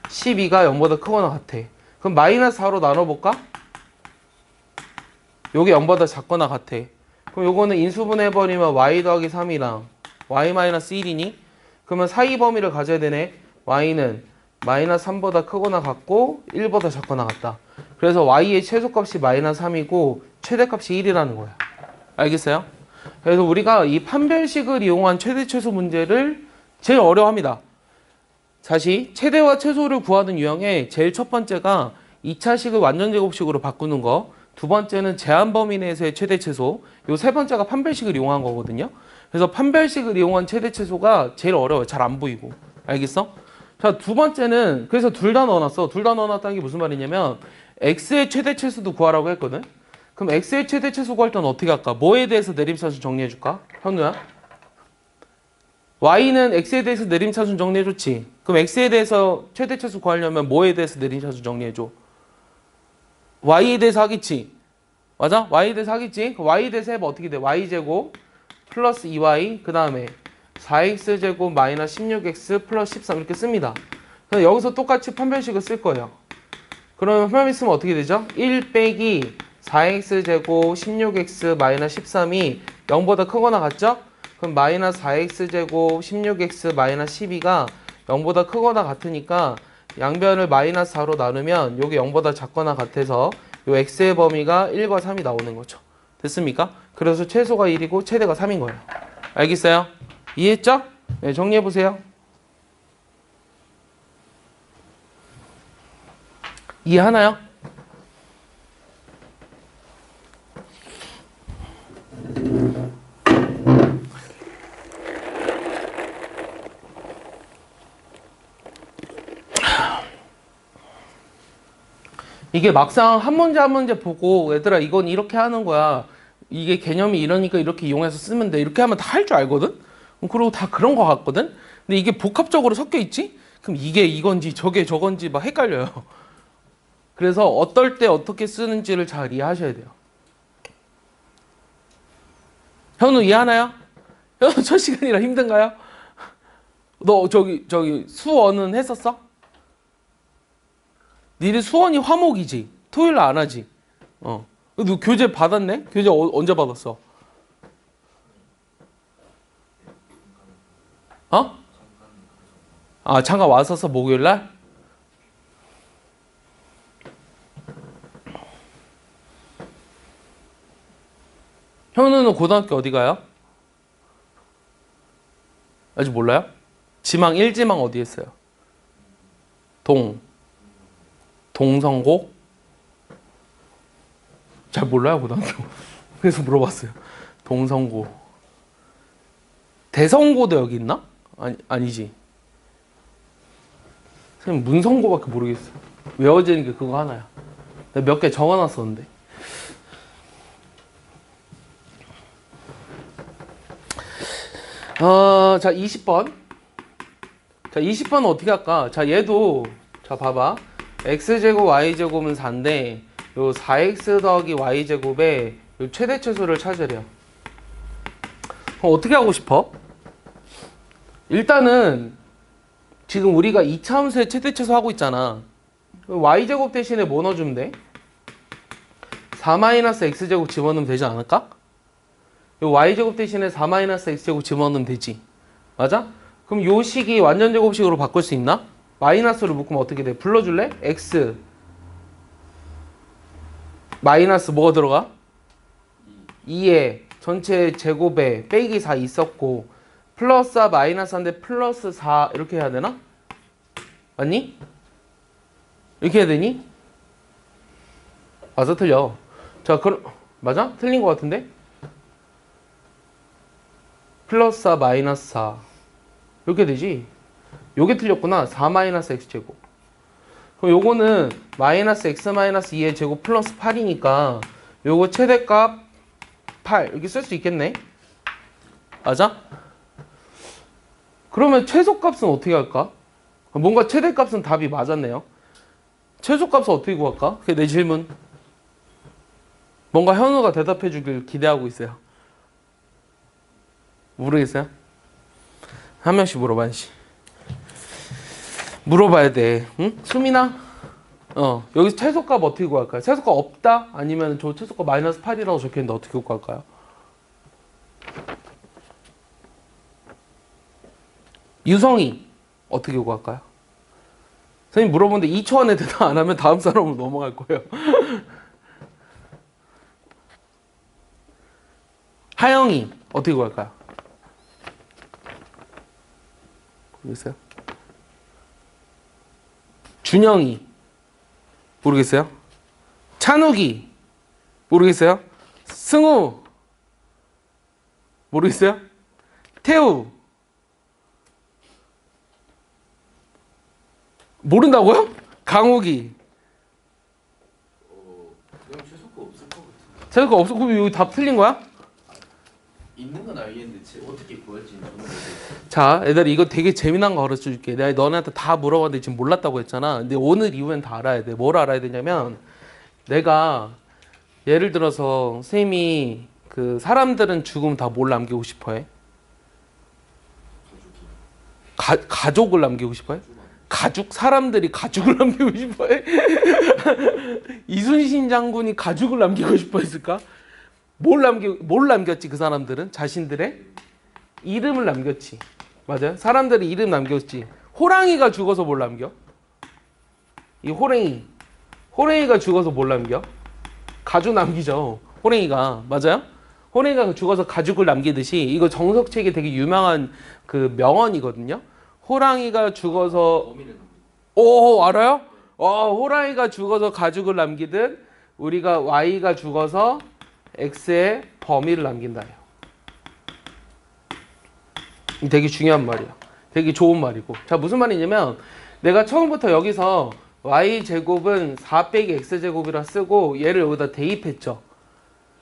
12가 0보다 크거나 같아. 그럼 마이너스 4로 나눠볼까? 요게 0보다 작거나 같아. 그럼 요거는 인수분해해버리면 y 더하기 3이랑 y 마이너스 1이니? 그러면 사이 범위를 가져야 되네. y는 마이너스 3보다 크거나 같고 1보다 작거나 같다. 그래서 y의 최소값이 마이너스 3이고 최대값이 1이라는 거야. 알겠어요? 그래서 우리가 이 판별식을 이용한 최대 최소 문제를 제일 어려워합니다. 다시 최대와 최소를 구하는 유형의 제일 첫 번째가 2차식을 완전제곱식으로 바꾸는 거, 두 번째는 제한 범위 내에서의 최대 최소, 요 세 번째가 판별식을 이용한 거거든요. 그래서 판별식을 이용한 최대 최소가 제일 어려워요. 잘 안 보이고. 알겠어? 자, 두 번째는 그래서 둘 다 넣어놨어. 둘 다 넣어놨다는 게 무슨 말이냐면 x의 최대 최소도 구하라고 했거든. 그럼 x의 최대 최소 구할 때는 어떻게 할까? 뭐에 대해서 내림차순 정리해줄까? 현우야? y는 x에 대해서 내림차순 정리해줬지. 그럼 x에 대해서 최대 최소 구하려면 뭐에 대해서 내림차순 정리해줘? y에 대해서 하겠지. 맞아? y에 대해서 하겠지. 그럼 y에 대해서 해봐. 어떻게 돼? y제곱 플러스 2y 그 다음에 4x제곱 마이너스 16x 플러스 13 이렇게 씁니다. 그럼 여기서 똑같이 판별식을 쓸 거예요. 그러면 판별식 쓰면 어떻게 되죠? 1 빼기 4x제곱 16x 마이너스 13이 0보다 크거나 같죠? 그럼 마이너스 4x제곱 16x 마이너스 12가 0보다 크거나 같으니까 양변을 마이너스 4로 나누면 이게 0보다 작거나 같아서 이 x의 범위가 1과 3이 나오는 거죠. 됐습니까? 그래서 최소가 1이고 최대가 3인 거예요. 알겠어요? 이해했죠? 네, 정리해보세요. 이해하나요? 이게 막상 한 문제 한 문제 보고 얘들아 이건 이렇게 하는 거야. 이게 개념이 이러니까 이렇게 이용해서 쓰면 돼. 이렇게 하면 다 할 줄 알거든? 그리고 다 그런 거 같거든? 근데 이게 복합적으로 섞여 있지? 그럼 이게 이건지 저게 저건지 막 헷갈려요. 그래서 어떨 때 어떻게 쓰는지를 잘 이해하셔야 돼요. 현우 이해하나요? 현우 첫 시간이라 힘든가요? 너 저기 수원은 했었어? 니네 수원이 화목이지? 토요일 안 하지? 너 교재 받았네? 교재 언제 받았어? 어? 아, 잠깐 왔었어, 목요일 날? 현우는 고등학교 어디 가요? 아직 몰라요? 지망 1지망 어디 했어요? 동성고? 잘 몰라요, 고등학교. 그래서 물어봤어요. 동성고. 대성고도 여기 있나? 아니지. 선생님, 문성고밖에 모르겠어. 외워지는 게 그거 하나야. 내가 몇 개 적어놨었는데. 자, 20번. 자, 20번은 어떻게 할까? 자, 얘도, 자, 봐봐. x제곱, y제곱은 4인데, 요 4x 더하기 y제곱의 요 최대치수를 찾으래요. 그럼 어떻게 하고 싶어? 일단은, 지금 우리가 2차함수의 최대치수 하고 있잖아. y제곱 대신에 뭐 넣어주면 돼? 4-x제곱 집어넣으면 되지 않을까? 요 y제곱 대신에 4-x제곱 집어넣으면 되지. 맞아? 그럼 요 식이 완전 제곱식으로 바꿀 수 있나? 마이너스로 묶으면 어떻게 돼? 불러줄래? x 마이너스 뭐가 들어가? 2에 전체 제곱에 빼기 4 있었고 플러스 4 마이너스 4인데 플러스 4 이렇게 해야 되나? 맞니? 이렇게 해야 되니? 맞아, 틀려. 자, 그럼 맞아? 틀린 것 같은데? 플러스 4 마이너스 4 이렇게 되지? 요게 틀렸구나. 4 마이너스 x제곱. 그럼 요거는 마이너스 x 마이너스 2의 제곱 플러스 8이니까 요거 최대값 8 이렇게 쓸 수 있겠네? 맞아? 그러면 최소값은 어떻게 할까? 뭔가 최대값은 답이 맞았네요. 최소값은 어떻게 구할까? 그게 내 질문. 뭔가 현우가 대답해 주길 기대하고 있어요. 모르겠어요? 한 명씩 물어봐, 한 씨. 물어봐야 돼. 응? 수민아? 여기서 최소값 어떻게 구할까요? 최소값 없다? 아니면 저 최소값 마이너스 8이라고 적혀있는데 어떻게 구할까요? 유성이 어떻게 구할까요? 선생님 물어보는데 2초 안에 대답 안 하면 다음 사람으로 넘어갈 거예요. 하영이 어떻게 구할까요? 모르겠어요? 준영이 모르겠어요? 찬욱이 모르겠어요? 승우 모르겠어요? 태우 모른다고요? 강욱이 그럼 최소가 없을 것 같은데. 제가 없어. 그럼 여기 답 틀린 거야? 있는 건 알겠는데 어떻게 구할지는 저는 모르겠어요. 자, 얘들아 이거 되게 재미난 거 가르쳐 줄게. 내가 너네한테 다 물어봤는데 지금 몰랐다고 했잖아. 근데 오늘 이후엔 다 알아야 돼. 뭘 알아야 되냐면 내가 예를 들어서 선생님이 그 사람들은 죽으면 다 뭘 남기고 싶어 해? 가족을 남기고 싶어 해? 가죽? 사람들이 가죽을 남기고 싶어 해? 이순신 장군이 가죽을 남기고 싶어 했을까? 뭘 남겼지 그 사람들은? 자신들의 이름을 남겼지. 맞아요? 사람들이 이름 남겼지. 호랑이가 죽어서 뭘 남겨? 이 호랭이가 죽어서 뭘 남겨? 가죽 남기죠. 호랭이가. 맞아요? 호랭이가 죽어서 가죽을 남기듯이 이거 정석책에 되게 유명한 그 명언이거든요. 호랑이가 죽어서 범위를 남기고. 오, 알아요? 호랑이가 죽어서 가죽을 남기듯 우리가 Y가 죽어서 X의 범위를 남긴다요. 되게 중요한 말이야. 되게 좋은 말이고. 자, 무슨 말이냐면 내가 처음부터 여기서 Y제곱은 4 빼기 X제곱이라 쓰고 얘를 여기다 대입했죠.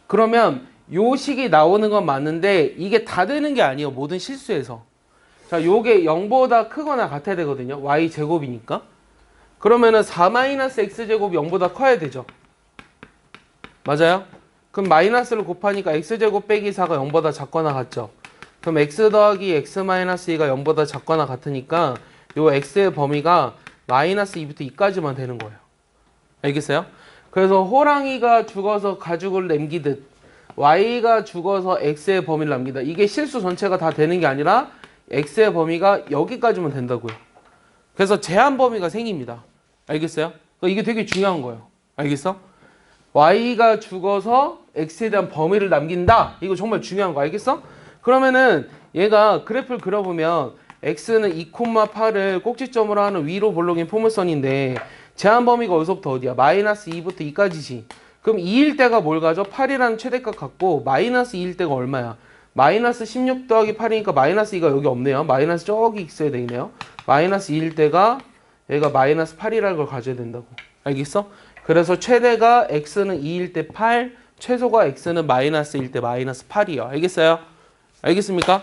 그러면 요 식이 나오는 건 맞는데 이게 다 되는 게 아니에요. 모든 실수에서. 자, 요게 0보다 크거나 같아야 되거든요. Y제곱이니까. 그러면은 4-X제곱이 0보다 커야 되죠. 맞아요? 그럼 마이너스를 곱하니까 X제곱 빼기 4가 0보다 작거나 같죠. 그럼 X 더하기 X-2가 0보다 작거나 같으니까 요 X의 범위가 마이너스 2부터 2까지만 되는 거예요. 알겠어요? 그래서 호랑이가 죽어서 가죽을 남기듯 y가 죽어서 x의 범위를 남긴다. 이게 실수 전체가 다 되는 게 아니라 x의 범위가 여기까지만 된다고요. 그래서 제한 범위가 생깁니다. 알겠어요? 이게 되게 중요한 거예요. 알겠어? y가 죽어서 x에 대한 범위를 남긴다. 이거 정말 중요한 거 알겠어? 그러면은 얘가 그래프를 그려보면 x는 2,8을 꼭지점으로 하는 위로 볼록인 포물선인데 제한 범위가 어디서부터 어디야? 마이너스 2부터 2까지지. 그럼 2일 때가 뭘 가져? 8이라는 최대값 갖고 마이너스 2일 때가 얼마야? 마이너스 16 더하기 8이니까 마이너스 2가 여기 없네요. 마이너스 저기 있어야 되겠네요. 마이너스 2일 때가 얘가 마이너스 8이라는 걸 가져야 된다고. 알겠어? 그래서 최대가 x는 2일 때 8, 최소가 x는 마이너스일 때 마이너스 8이요. 알겠어요? 알겠습니까?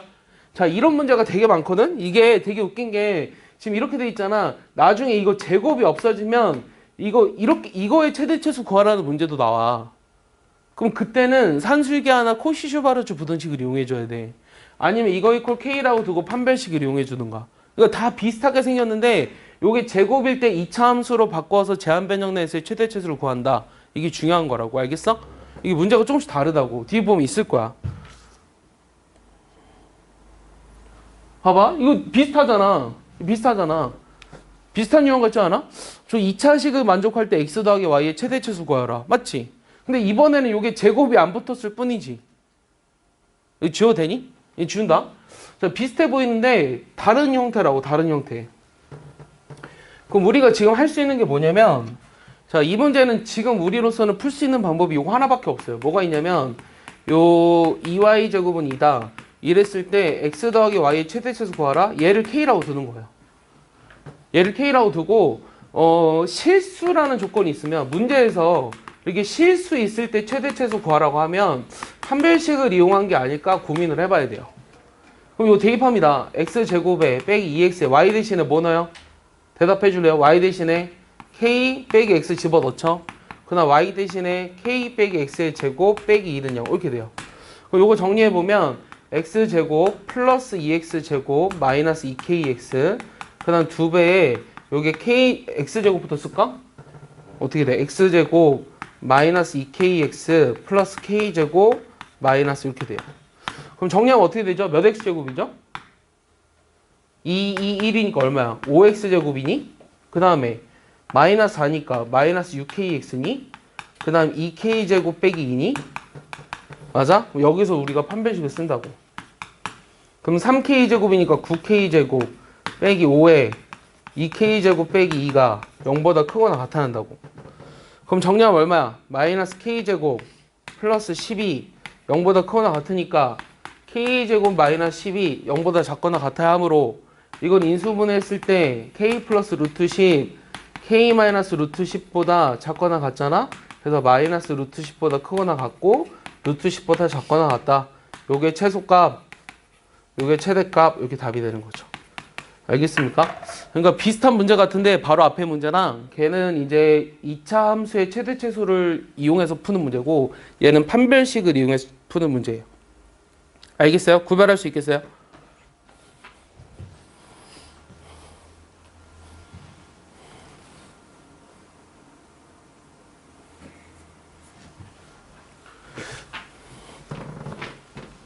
자, 이런 문제가 되게 많거든? 이게 되게 웃긴 게 지금 이렇게 돼 있잖아. 나중에 이거 제곱이 없어지면 이거의 최대치수 구하라는 문제도 나와. 그럼 그때는 산술계하나 코시슈바르츠 부등식을 이용해줘야 돼. 아니면 이거 이퀄 k라고 두고 판별식을 이용해주든가. 이거 다 비슷하게 생겼는데 요게 제곱일 때 2차 함수로 바꿔서 제한 변형 내에서의 최대치수를 구한다. 이게 중요한 거라고. 알겠어? 이게 문제가 조금씩 다르다고. 뒤에 보면 있을 거야. 봐봐. 이거 비슷하잖아. 비슷한 유형 같지 않아? 저 2차식을 만족할 때 x 더하기 y의 최대치수 구하라. 맞지? 근데 이번에는 이게 제곱이 안 붙었을 뿐이지. 이거 지워도 되니? 이거 지운다. 자, 비슷해 보이는데 다른 형태라고. 다른 형태. 그럼 우리가 지금 할 수 있는 게 뭐냐면 자, 이 문제는 지금 우리로서는 풀 수 있는 방법이 이거 하나밖에 없어요. 뭐가 있냐면 요 2y 제곱은 2다. 이랬을 때 x 더하기 y의 최대치수 구하라. 얘를 k라고 두는 거예요. 얘를 k라고 두고 실수라는 조건이 있으면 문제에서 이렇게 실수 있을 때 최대치수 구하라고 하면 판별식을 이용한 게 아닐까 고민을 해봐야 돼요. 그럼 이거 대입합니다. x제곱에 빼기 2x에 y 대신에 뭐 넣어요? 대답해 줄래요? y 대신에 k 빼기 x 집어넣죠. 그다음 y 대신에 k 빼기 x의 제곱 빼기 2는 0 이렇게 돼요. 그럼 이거 정리해보면 x제곱 플러스 2x제곱 마이너스 2kx 그 다음 2배에 요게 k x제곱부터 쓸까? 어떻게 돼? x제곱 마이너스 2kx 플러스 k제곱 마이너스 이렇게 돼요. 그럼 정리하면 어떻게 되죠? 몇 x제곱이죠? 1이니까 얼마야? 5x제곱이니? 그 다음에 마이너스 4니까 마이너스 6kx니? 그 다음 2k제곱 빼기 2니? 맞아? 여기서 우리가 판별식을 쓴다고. 그럼 3k제곱이니까 9k제곱 빼기 5에 2k제곱 빼기 2가 0보다 크거나 같아난다고. 그럼 정리하면 얼마야? 마이너스 k제곱 플러스 12 0보다 크거나 같으니까 k제곱 마이너스 12 0보다 작거나 같아야 하므로 이건 인수분해했을 때 k 플러스 루트 10 k 마이너스 루트 10보다 작거나 같잖아? 그래서 마이너스 루트 10보다 크거나 같고 루트 10보다 작거나 같다. 요게 최소값, 요게 최대값, 이렇게 답이 되는 거죠. 알겠습니까? 그러니까 비슷한 문제 같은데 바로 앞에 문제랑 걔는 이제 2차 함수의 최대치수를 이용해서 푸는 문제고 얘는 판별식을 이용해서 푸는 문제예요. 알겠어요? 구별할 수 있겠어요?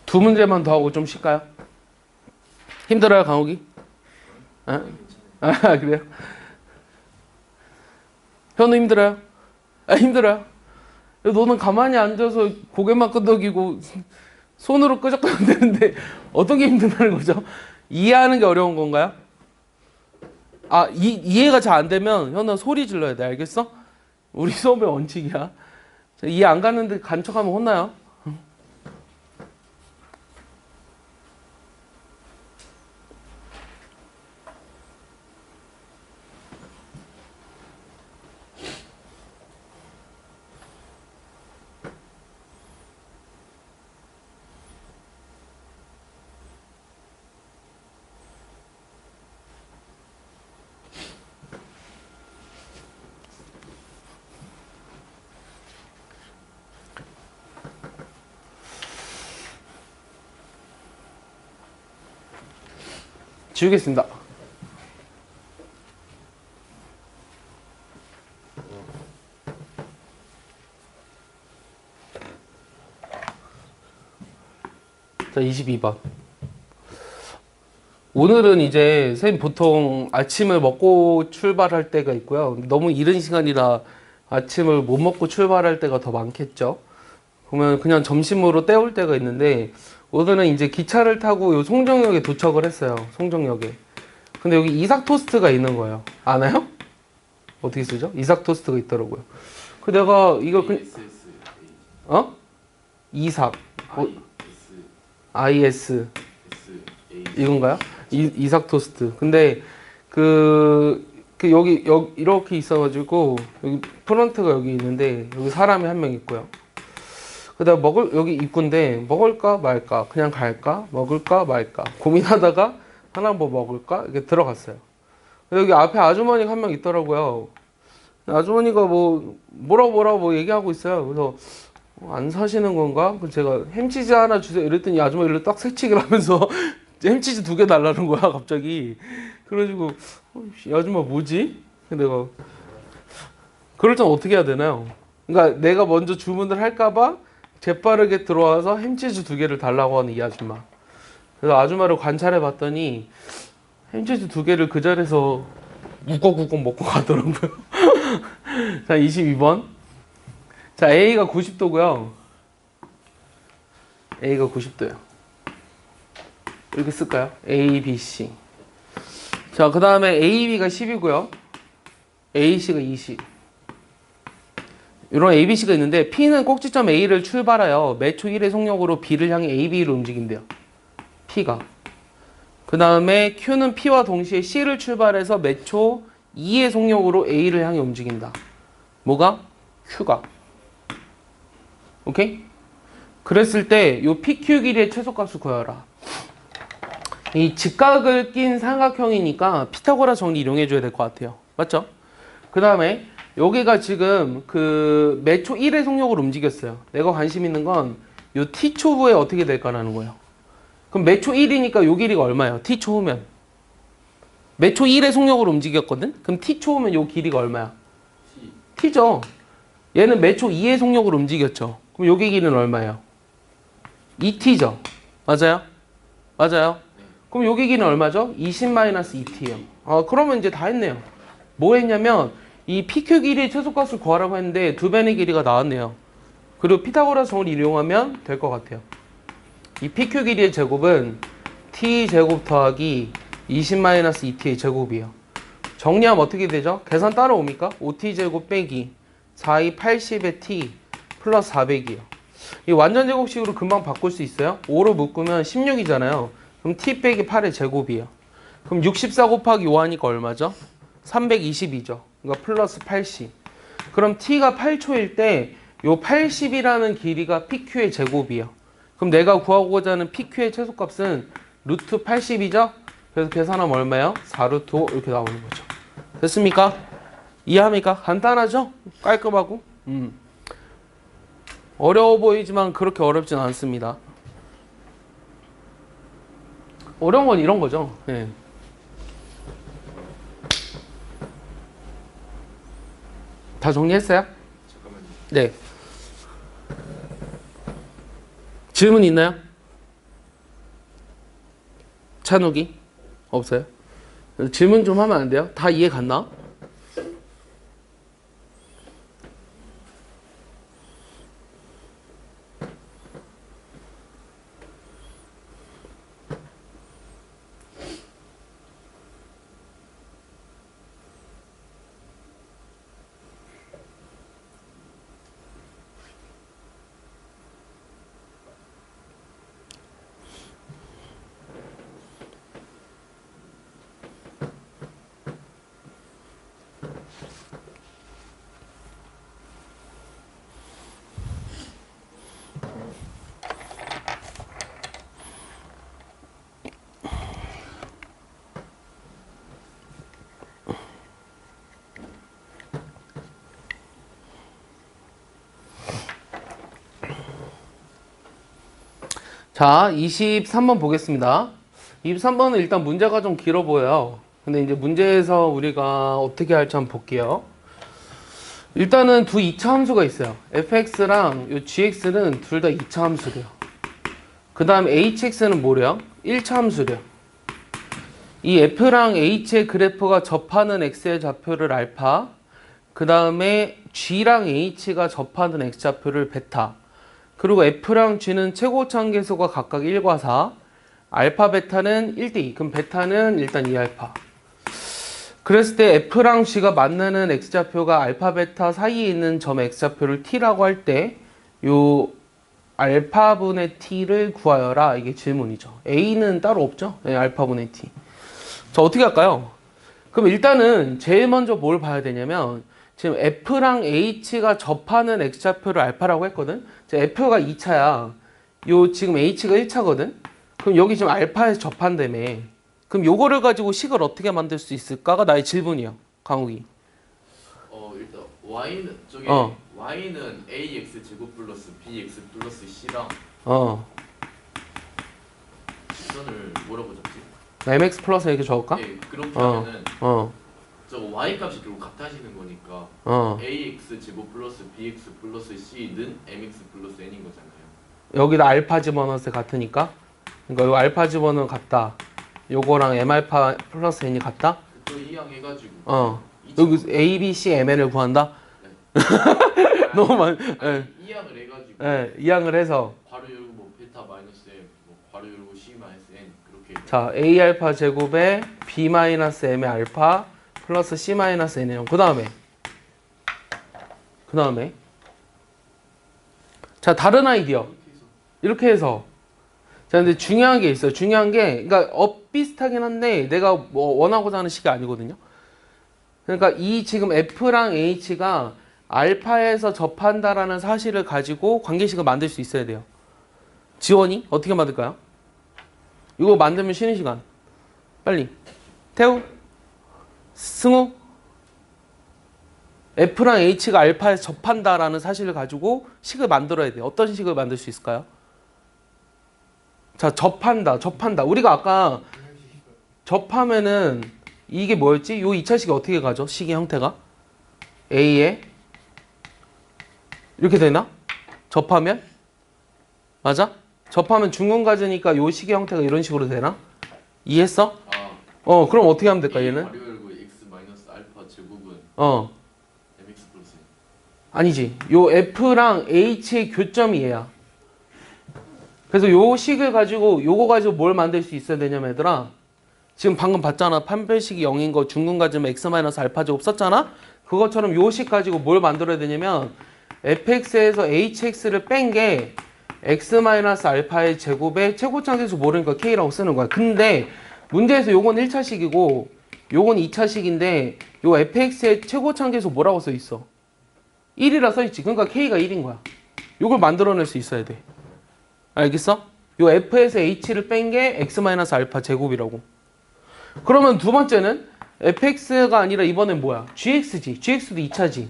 두 문제만 더 하고 좀 쉴까요? 힘들어요, 강욱이? 그래요? 현우 힘들어요? 힘들어요? 너는 가만히 앉아서 고개만 끄덕이고 손으로 끄적거리면 되는데 어떤 게 힘든다는 거죠? 이해하는 게 어려운 건가요? 이해가 잘 안 되면 현우 소리 질러야 돼. 알겠어? 우리 수업의 원칙이야. 이해 안 가는데 간척하면 혼나요. 지우겠습니다. 자, 22번. 오늘은 이제 선생님 보통 아침을 먹고 출발할 때가 있고요. 너무 이른 시간이라 아침을 못 먹고 출발할 때가 더 많겠죠. 그러면 그냥 점심으로 때울 때가 있는데 오늘은 이제 기차를 타고 요 송정역에 도착을 했어요. 송정역에. 근데 여기 이삭 토스트가 있는 거예요. 아나요? 어떻게 쓰죠? 이삭 토스트가 있더라고요. 그 내가 이걸 어? 이삭 IS 이건가요? 이삭 토스트. 근데 여기 이렇게 있어가지고 여기 프런트가 여기 있는데 여기 사람이 한 명 있고요. 그다음 여기 입구인데 먹을까 말까 그냥 갈까 먹을까 말까 고민하다가 하나 뭐 먹을까 이렇게 들어갔어요. 여기 앞에 아주머니가 한 명 있더라고요. 아주머니가 뭐라고 얘기하고 있어요. 그래서 안 사시는 건가? 그래서 제가 햄치즈 하나 주세요 이랬더니 아주머니를 딱 새치기를 하면서 햄치즈 2개 달라는 거야 갑자기. 그래가지고 이 아줌마 뭐지? 내가 그럴 땐 어떻게 해야 되나요? 그러니까 내가 먼저 주문을 할까봐 재빠르게 들어와서 햄치즈 2개를 달라고 하는 이 아줌마. 그래서 아줌마를 관찰해 봤더니 햄치즈 2개를 그 자리에서 우걱우걱 먹고 가더라고요. 자, 22번. 자, A가 90도고요. A가 90도예요. 이렇게 쓸까요? A, B, C. 자, 그 다음에 A, B가 10이고요. A, C가 20. 이런 A, B, C가 있는데 P는 꼭지점 A를 출발하여 매초 1의 속력으로 B를 향해 A, B로 움직인대요. P가. 그 다음에 Q는 P와 동시에 C를 출발해서 매초 2의 속력으로 A를 향해 움직인다. 뭐가? Q가. 오케이? 그랬을 때 요 PQ 길이의 최소값을 구하라. 이 직각을 낀 삼각형이니까 피타고라스 정리 이용해 줘야 될 것 같아요. 맞죠? 그 다음에 여기가 지금 그 매초 1의 속력으로 움직였어요. 내가 관심 있는 건 요 t초 후에 어떻게 될까라는 거예요. 그럼 매초 1이니까 요 길이가 얼마예요? t초 후면 매초 1의 속력으로 움직였거든? 그럼 t초 후면 요 길이가 얼마야? t죠. 얘는 매초 2의 속력으로 움직였죠. 그럼 요 길이는 얼마예요? 2t죠. 맞아요? 맞아요? 그럼 요 길이는 얼마죠? 20-2t예요. 그러면 이제 다 했네요. 뭐 했냐면 이 PQ 길이의 최소값을 구하라고 했는데 두 변의 길이가 나왔네요. 그리고 피타고라스 정리를 이용하면 될 것 같아요. 이 PQ 길이의 제곱은 t제곱 더하기 20-2t의 제곱이에요. 정리하면 어떻게 되죠? 계산 따라옵니까? 5t제곱 빼기 4이 80의 t 플러스 400이에요. 이 완전 제곱식으로 금방 바꿀 수 있어요. 5로 묶으면 16이잖아요. 그럼 t 빼기 8의 제곱이에요. 그럼 64 곱하기 5 하니까 얼마죠? 320이죠. 그러니까 플러스 80. 그럼 t가 8초일 때 요 80이라는 길이가 pq의 제곱이에요. 그럼 내가 구하고자 하는 pq의 최소값은 루트 80이죠? 그래서 계산하면 얼마예요? 4루트 5 이렇게 나오는 거죠. 됐습니까? 이해합니까? 간단하죠? 깔끔하고. 어려워 보이지만 그렇게 어렵진 않습니다. 어려운 건 이런 거죠. 네. 다 정리했어요? 잠깐만요. 네. 질문 있나요? 찬욱이? 없어요? 질문 좀 하면 안 돼요? 다 이해 갔나? 자, 23번 보겠습니다. 23번은 일단 문제가 좀 길어 보여요. 근데 이제 문제에서 우리가 어떻게 할지 한번 볼게요. 일단은 두 2차 함수가 있어요. fx랑 요 gx는 둘 다 2차 함수래요. 그 다음 hx는 뭐래요? 1차 함수래요. 이 f랑 h의 그래프가 접하는 x의 좌표를 알파, 그 다음에 g랑 h가 접하는 x좌표를 베타, 그리고 f랑 g는 최고차함계수가 각각 1과 4, 알파 베타는 1대2. 그럼 베타는 일단 2알파. 그랬을 때 f랑 g가 만나는 x좌표가 알파 베타 사이에 있는 점 x좌표를 t라고 할 때 요 알파분의 t를 구하여라. 이게 질문이죠. a는 따로 없죠. 네, 알파분의 t. 자, 어떻게 할까요? 그럼 일단은 제일 먼저 뭘 봐야 되냐면 지금 f랑 h가 접하는 x좌표를 알파라고 했거든. f가 2차야. 요 지금 h가 1차거든. 그럼 여기 지금 알파에서 접한다며. 그럼 요거를 가지고 식을 어떻게 만들 수 있을까가 나의 질문이야. 강욱이. 일단 y는 저기 y는 ax 제곱 플러스 bx 플러스 c랑 직선을 뭐라고 적지? mx 플러스 이렇게 적을까? 네, 그렇게 하면은 어. 저거 y 값이 결국 같아지는 거니까 ax 제곱 플러스 bx 플러스 c는 mx 플러스 n인 거잖아요. 여기다 알파 집어넣을 때 같으니까. 그러니까 요 알파 집어넣으면 같다. 요거랑 m알파 플러스 n이 같다? 또 이항해가지고 여기 a, b, c, mn을 구한다? 네. 너무 많. 이항을 해가지고 네, 이항을 해서 괄호 열고 뭐 베타 마이너스 m 뭐 괄호 열고 c 마이너스 n 그렇게 자 a 알파 제곱에 b 마이너스 m의 알파 플러스 c 마이너스 n의 0. 그 다음에 자 다른 아이디어 이렇게 해서 자 근데 중요한 게 있어요. 중요한 게 그러니까 비슷하긴 한데 내가 뭐 원하고자 하는 식이 아니거든요. 그러니까 이 지금 f랑 h가 알파에서 접한다라는 사실을 가지고 관계식을 만들 수 있어야 돼요. 지원이 어떻게 만들까요? 이거 만들면 쉬는 시간. 빨리. 태우, 승우. f랑 h가 알파에서 접한다라는 사실을 가지고 식을 만들어야 돼요. 어떤 식을 만들 수 있을까요? 자, 접한다. 우리가 아까 접하면은 이게 뭐였지? 요 2차식이 어떻게 가죠? 식의 형태가? A에 이렇게 되나? 접하면? 맞아? 접하면 중근 가지니까 요 식의 형태가 이런 식으로 되나? 이해했어? 그럼 어떻게 하면 될까 얘는? 괄호 열고 x 마이너스 알파 제곱은 mx 플러스 n 아니지. 요 F랑 H의 교점이 얘야. 그래서 요 식을 가지고 요거 가지고 뭘 만들 수 있어야 되냐면 얘들아 지금 방금 봤잖아. 판별식이 0인 거 중근 가지면 x 마이너스 알파 제곱 썼잖아. 그것처럼 요 식 가지고 뭘 만들어야 되냐면 fx에서 hx를 뺀 게 x 마이너스 알파의 제곱의 최고차함계수 모르니까 k라고 쓰는 거야. 근데 문제에서 요건 1차식이고 요건 2차식인데 요 fx의 최고차함계수 뭐라고 써 있어? 1이라 써 있지. 그러니까 k가 1인 거야. 요걸 만들어낼 수 있어야 돼. 알겠어? 요 f에서 h를 뺀 게 x 마이너스 알파 제곱이라고. 그러면 두 번째는 fx가 아니라 이번엔 뭐야? gx지. gx도 2차지.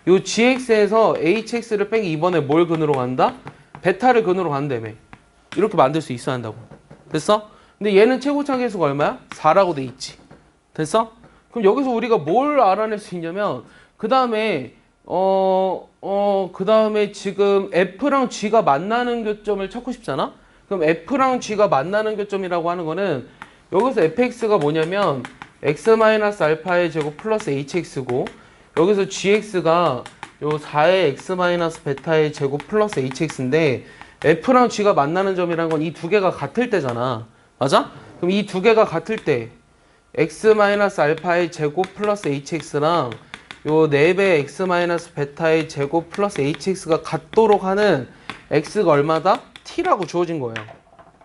요 gx에서 hx를 뺀 게 이번에 뭘 근으로 간다? 베타를 근으로 간다며. 이렇게 만들 수 있어야 한다고. 됐어? 근데 얘는 최고차함계수가 얼마야? 4라고 돼 있지. 됐어? 그럼 여기서 우리가 뭘 알아낼 수 있냐면 그 다음에 그 다음에 지금 F랑 G가 만나는 교점을 찾고 싶잖아? 그럼 F랑 G가 만나는 교점이라고 하는 거는 여기서 fx가 뭐냐면 x-알파의 제곱 플러스 hx고 여기서 gx가 요 4의 x-베타의 제곱 플러스 hx인데 f랑 g가 만나는 점이란 건 이 두 개가 같을 때잖아. 맞아? 그럼 이 두 개가 같을 때 x-알파의 제곱 플러스 hx랑 요 4배 x-베타의 제곱 플러스 hx가 같도록 하는 x가 얼마다? t라고 주어진 거예요.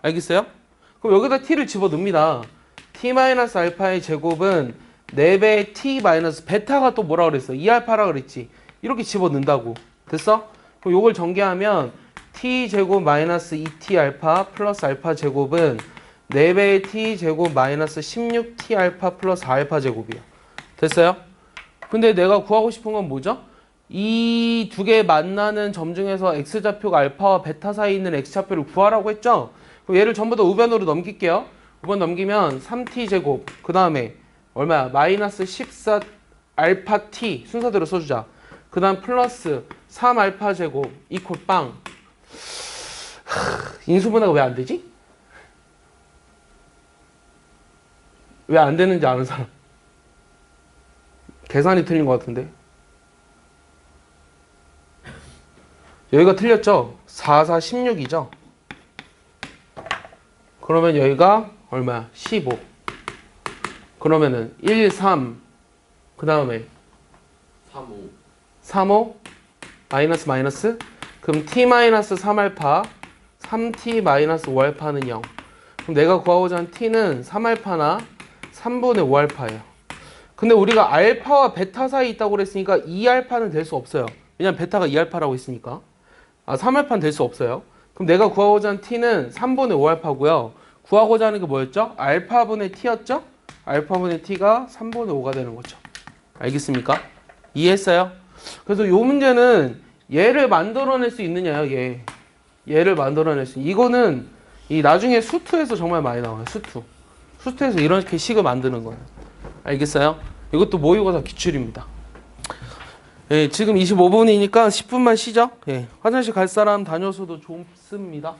알겠어요? 그럼 여기다 t를 집어넣습니다. t-알파의 제곱은 4배의 t-베타가 또 뭐라 그랬어? 2알파라 그랬지. 이렇게 집어넣는다고. 됐어? 그럼 요걸 전개하면 t제곱 마이너스 2t알파 플러스 알파 제곱은 4배의 t제곱 마이너스 16t알파 플러스 4알파 제곱이야. 됐어요? 근데 내가 구하고 싶은 건 뭐죠? 이 두 개 만나는 점 중에서 x좌표가 알파와 베타 사이에 있는 x좌표를 구하라고 했죠? 그럼 얘를 전부 다 우변으로 넘길게요. 우변 넘기면 3t제곱 그 다음에 얼마야? 마이너스 14 알파 t 순서대로 써주자. 그 다음 플러스 3알파 제곱 이퀄 빵. 인수분해가 왜 안 되지? 왜 안 되는지 아는 사람? 계산이 틀린 것 같은데. 여기가 틀렸죠? 4, 4, 16이죠? 그러면 여기가 얼마야? 15. 그러면은 1, 3, 그 다음에 3, 5. 3, 5, 마이너스 마이너스. 그럼 t-3알파, 3t-5알파는 0. 그럼 내가 구하고자 하는 t는 3알파나 3분의 5알파예요. 근데 우리가 알파와 베타 사이에 있다고 그랬으니까 2알파는 될 수 없어요. 왜냐면 베타가 2알파라고 했으니까. 3알파는 될 수 없어요. 그럼 내가 구하고자 하는 t는 3분의 5알파고요. 구하고자 하는 게 뭐였죠? 알파분의 t였죠? 알파분의 t가 3분의 5가 되는 거죠. 알겠습니까? 이해했어요? 그래서 이 문제는 얘를 만들어낼 수 있느냐요, 얘를 만들어낼 수. 이거는 이 나중에 수투에서 정말 많이 나와요, 수투에서 이렇게 식을 만드는 거예요. 알겠어요? 이것도 모의고사 기출입니다. 예, 지금 25분이니까 10분만 쉬죠? 예, 화장실 갈 사람 다녀서도 좋습니다.